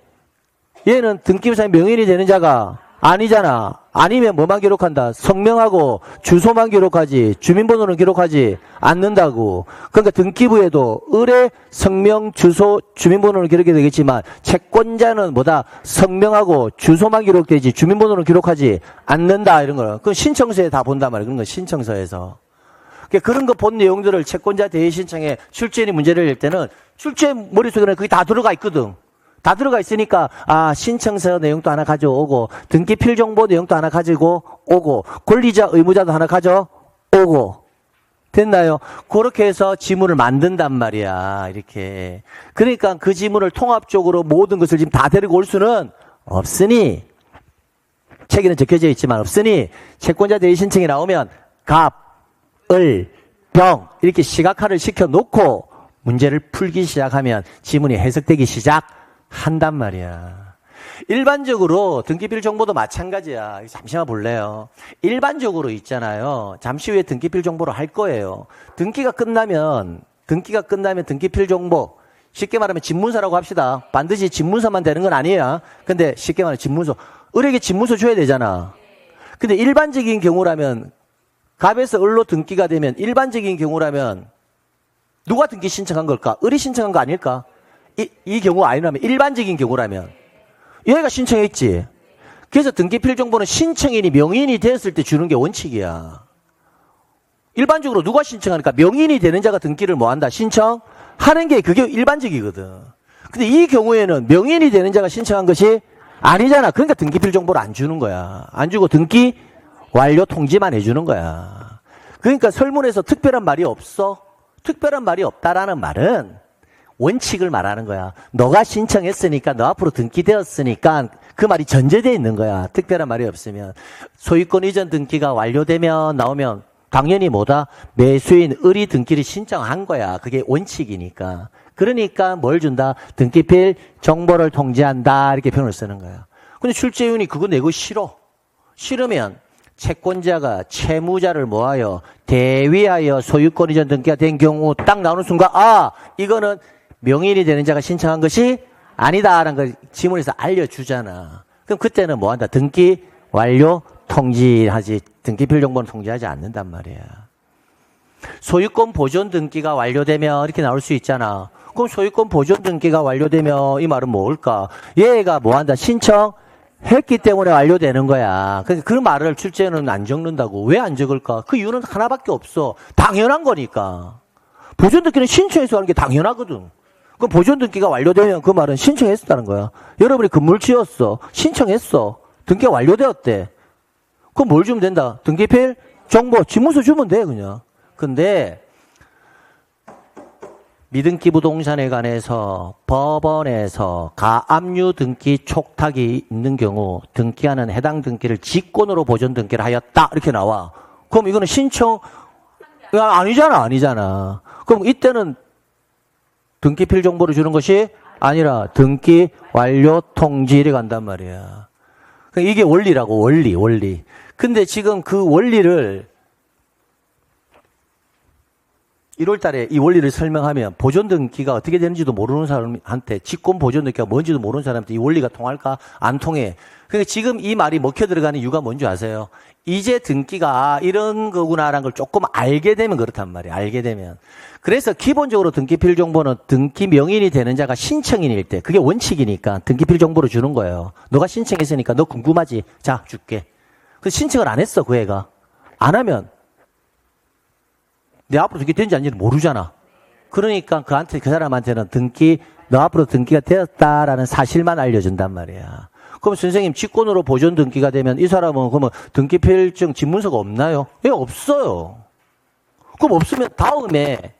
S1: 얘는 등기부상의 명의인이 되는 자가 아니잖아. 아니면 뭐만 기록한다? 성명하고 주소만 기록하지 주민번호는 기록하지 않는다고. 그러니까 등기부에도 을의 성명, 주소, 주민번호는 기록이 되겠지만 채권자는 뭐다? 성명하고 주소만 기록되지 주민번호는 기록하지 않는다 이런 거는. 그건 신청서에 다 본단 말이야. 그런 건 신청서에서. 그런 거 본 내용들을 채권자 대위 신청에 출제인이 문제를 낼 때는 출제인 머릿속에는 그게 다 들어가 있거든. 다 들어가 있으니까 신청서 내용도 하나 가져오고 등기 필정보 내용도 하나 가지고 오고 권리자 의무자도 하나 가져오고 됐나요? 그렇게 해서 지문을 만든단 말이야. 이렇게. 그러니까 그 지문을 통합적으로 모든 것을 지금 다 데리고 올 수는 없으니 책에는 적혀져 있지만 없으니 채권자 대위 신청이 나오면 갑, 을, 병 이렇게 시각화를 시켜놓고 문제를 풀기 시작하면 지문이 해석되기 시작한단 말이야. 일반적으로 등기필 정보도 마찬가지야. 잠시만 볼래요. 일반적으로 있잖아요. 잠시 후에 등기필 정보를 할 거예요. 등기가 끝나면 등기필 정보, 쉽게 말하면 집문서라고 합시다. 반드시 집문서만 되는 건 아니야. 근데 쉽게 말하면 집문서. 을에게 집문서 줘야 되잖아. 근데 일반적인 경우라면, 갑에서 을로 등기가 되면, 일반적인 경우라면, 누가 등기 신청한 걸까? 을이 신청한 거 아닐까? 이 경우 아니라면, 일반적인 경우라면. 얘가 신청했지. 그래서 등기필 정보는 신청인이 명의인이 되었을 때 주는 게 원칙이야. 일반적으로 누가 신청하니까 명의인이 되는 자가 등기를 뭐 한다? 신청하는 게 그게 일반적이거든. 근데 이 경우에는 명의인이 되는 자가 신청한 것이 아니잖아. 그러니까 등기필 정보를 안 주는 거야. 안 주고 등기 완료 통지만 해주는 거야. 그러니까 설문에서 특별한 말이 없어. 특별한 말이 없다라는 말은 원칙을 말하는 거야. 너가 신청했으니까, 너 앞으로 등기되었으니까 그 말이 전제되어 있는 거야. 특별한 말이 없으면. 소유권 이전 등기가 완료되면 나오면 당연히 뭐다? 매수인 을이 등기를 신청한 거야. 그게 원칙이니까. 그러니까 뭘 준다? 등기필 정보를 통지한다. 이렇게 표현을 쓰는 거야. 근데 출제위원이 그거 내고 싫어. 싫으면 채권자가 채무자를 뭐하여 대위하여 소유권 이전 등기가 된 경우 딱 나오는 순간, 아, 이거는 명의인이 되는 자가 신청한 것이 아니다라는 걸 지문에서 알려주잖아. 그럼 그때는 뭐 한다? 등기 완료 통지하지. 등기필 정보는 통지하지 않는단 말이야. 소유권 보존 등기가 완료되면 이렇게 나올 수 있잖아. 그럼 소유권 보존 등기가 완료되면 이 말은 뭘까? 얘가 뭐 한다? 신청했기 때문에 완료되는 거야. 그러니까 그 말을 출제는 안 적는다고. 왜 안 적을까? 그 이유는 하나밖에 없어. 당연한 거니까. 보존 등기는 신청해서 하는 게 당연하거든. 그럼 보존 등기가 완료되면 그 말은 신청했다는 거야. 여러분이 건물 지었어. 신청했어. 등기가 완료되었대. 그럼 뭘 주면 된다? 등기필 정보, 집문서 주면 돼, 그냥. 근데 미등기 부동산에 관해서 법원에서 가압류 등기 촉탁이 있는 경우 등기하는 해당 등기를 직권으로 보존 등기를 하였다. 이렇게 나와. 그럼 이거는 신청, 아니잖아. 그럼 이때는 등기필 정보를 주는 것이 아니라 등기 완료 통지를 간단 말이야. 그러니까 이게 원리라고, 원리. 근데 지금 그 원리를 1월 달에 이 원리를 설명하면 보존 등기가 어떻게 되는지도 모르는 사람한테, 직권 보존 등기가 뭔지도 모르는 사람한테 이 원리가 통할까? 안 통해. 그러니까 지금 이 말이 먹혀 들어가는 이유가 뭔지 아세요? 이제 등기가 이런 거구나라는 걸 조금 알게 되면 그렇단 말이에요. 알게 되면. 그래서 기본적으로 등기필 정보는 등기 명의인이 되는 자가 신청인일 때, 그게 원칙이니까 등기필 정보를 주는 거예요. 너가 신청했으니까 너 궁금하지? 자, 줄게. 그 신청을 안 했어, 그 애가. 안 하면 내 앞으로 등기 된지 아닌지는 모르잖아. 그러니까 그 사람한테는 너 앞으로 등기가 되었다라는 사실만 알려준단 말이야. 그럼 선생님, 직권으로 보존 등기가 되면 이 사람은 그러면 등기필증 집문서가 없나요? 예, 없어요. 그럼 없으면 다음에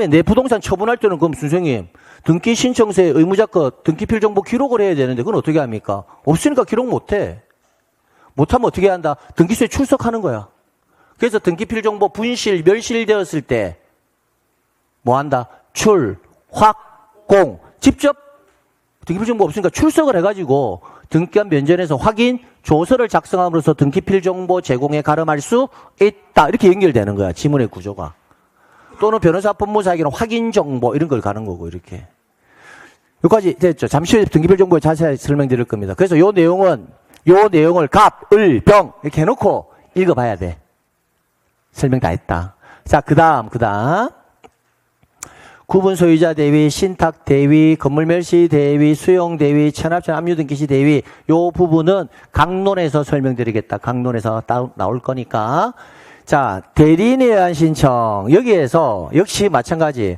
S1: 내 부동산 처분할 때는 그럼 선생님, 등기 신청서에 의무자껏 등기필 정보 기록을 해야 되는데 그건 어떻게 합니까? 없으니까 기록 못해. 못하면 어떻게 한다? 등기소에 출석하는 거야. 그래서 등기필 정보 분실, 멸실되었을 때 뭐 한다? 확공. 직접 등기필 정보 없으니까 출석을 해가지고 등기한 면전에서 확인 조서를 작성함으로써 등기필 정보 제공에 가름할 수 있다. 이렇게 연결되는 거야. 지문의 구조가. 또는 변호사 법무사에게는 확인 정보 이런 걸 가는 거고 이렇게. 여기까지 됐죠. 잠시 후에 등기필 정보에 자세히 설명드릴 겁니다. 그래서 요 내용을 갑, 을, 병 이렇게 해놓고 읽어봐야 돼. 설명 다 했다. 자, 그 다음. 구분 소유자 대위, 신탁 대위, 건물 멸시 대위, 수용 대위, 체납전 압류 등기 시 대위. 요 부분은 강론에서 설명드리겠다. 강론에서 나올 거니까. 자, 대리인에 의한 신청. 여기에서 역시 마찬가지.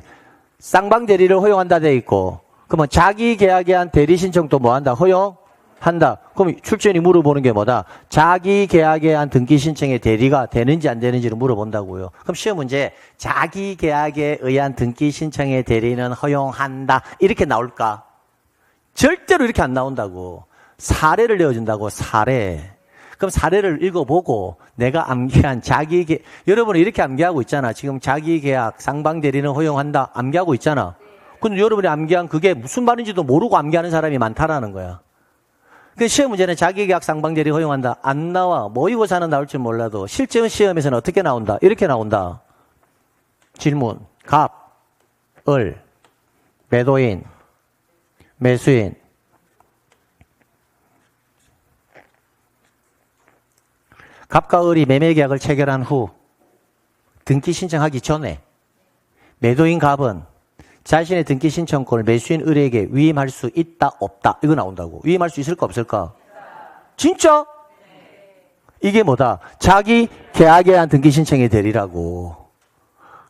S1: 쌍방 대리를 허용한다 돼 있고. 그러면 자기 계약에 한 대리 신청도 뭐 한다? 허용한다. 그럼 출제인이 물어보는 게 뭐다? 자기 계약에 한 등기 신청에 대리가 되는지 안 되는지를 물어본다고요. 그럼 시험 문제 자기 계약에 의한 등기 신청의 대리는 허용한다. 이렇게 나올까? 절대로 이렇게 안 나온다고. 사례를 내어준다고. 사례. 그럼 사례를 읽어보고 내가 암기한 여러분은 이렇게 암기하고 있잖아. 지금 자기계약, 상방대리는 허용한다. 암기하고 있잖아. 근데 여러분이 암기한 그게 무슨 말인지도 모르고 암기하는 사람이 많다라는 거야. 그 시험 문제는 자기계약, 상방대리 허용한다. 안 나와. 모의고사는 나올 줄 몰라도 실전 시험에서는 어떻게 나온다? 이렇게 나온다. 질문. 갑, 을, 매도인, 매수인. 갑과 을이 매매계약을 체결한 후 등기 신청하기 전에 매도인 갑은 자신의 등기 신청권을 매수인 을에게 위임할 수 있다 없다 이거 나온다고. 위임할 수 있을까 없을까? 진짜? 이게 뭐다? 자기 계약에 대한 등기 신청의 대리라고.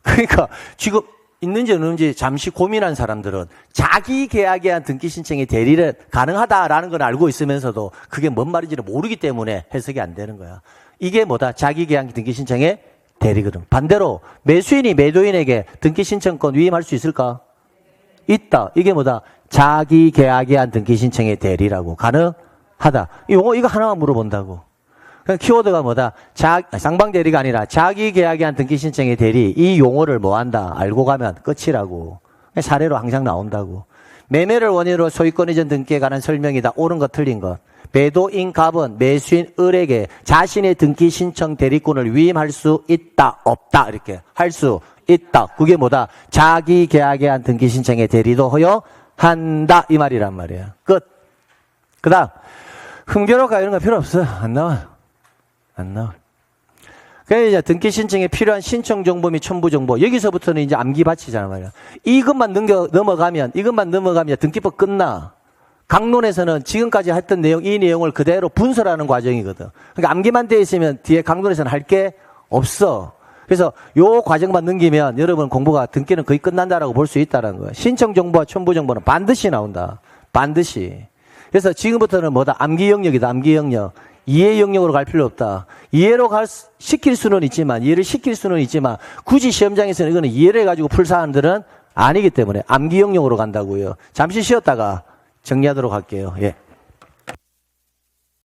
S1: 그러니까 지금 있는지 없는지 잠시 고민한 사람들은 자기 계약에 대한 등기 신청의 대리를 가능하다라는 걸 알고 있으면서도 그게 뭔 말인지를 모르기 때문에 해석이 안 되는 거야. 이게 뭐다? 자기 계약 등기 신청의 대리거든. 반대로 매수인이 매도인에게 등기 신청권 위임할 수 있을까? 있다. 이게 뭐다? 자기 계약에 대한 등기 신청의 대리라고. 가능하다. 이거 하나만 물어본다고. 키워드가 뭐다? 상방대리가 아니라 자기 계약에 대한 등기 신청의 대리. 이 용어를 뭐 한다? 알고 가면 끝이라고. 사례로 항상 나온다고. 매매를 원인으로 소유권 이전 등기에 관한 설명이다. 옳은 것 틀린 것. 매도인 갑은 매수인 을에게 자신의 등기 신청 대리권을 위임할 수 있다 없다 이렇게 할 수 있다. 그게 뭐다? 자기 계약에 대한 등기 신청의 대리도 허용한다 이 말이란 말이야. 끝. 그다음 흥결호가 이런 거 필요 없어. 안 나와요. 안 나와. 그래서 이제 등기 신청에 필요한 신청 정보 및 첨부 정보 여기서부터는 이제 암기 바치잖아 말이야. 이것만 넘어가면 등기법 끝나. 강론에서는 지금까지 했던 내용, 이 내용을 그대로 분설하는 과정이거든. 그러니까 암기만 돼 있으면 뒤에 강론에서는 할 게 없어. 그래서 요 과정만 넘기면 여러분 공부가 등기는 거의 끝난다라고 볼 수 있다는 거야. 신청 정보와 첨부 정보는 반드시 나온다. 반드시. 그래서 지금부터는 뭐다? 암기 영역이다. 암기 영역. 이해 영역으로 갈 필요 없다. 이해로 이해를 시킬 수는 있지만 굳이 시험장에서는 이거는 이해를 해가지고 풀 사안들은 아니기 때문에 암기 영역으로 간다고요. 잠시 쉬었다가 정리하도록 할게요. 예.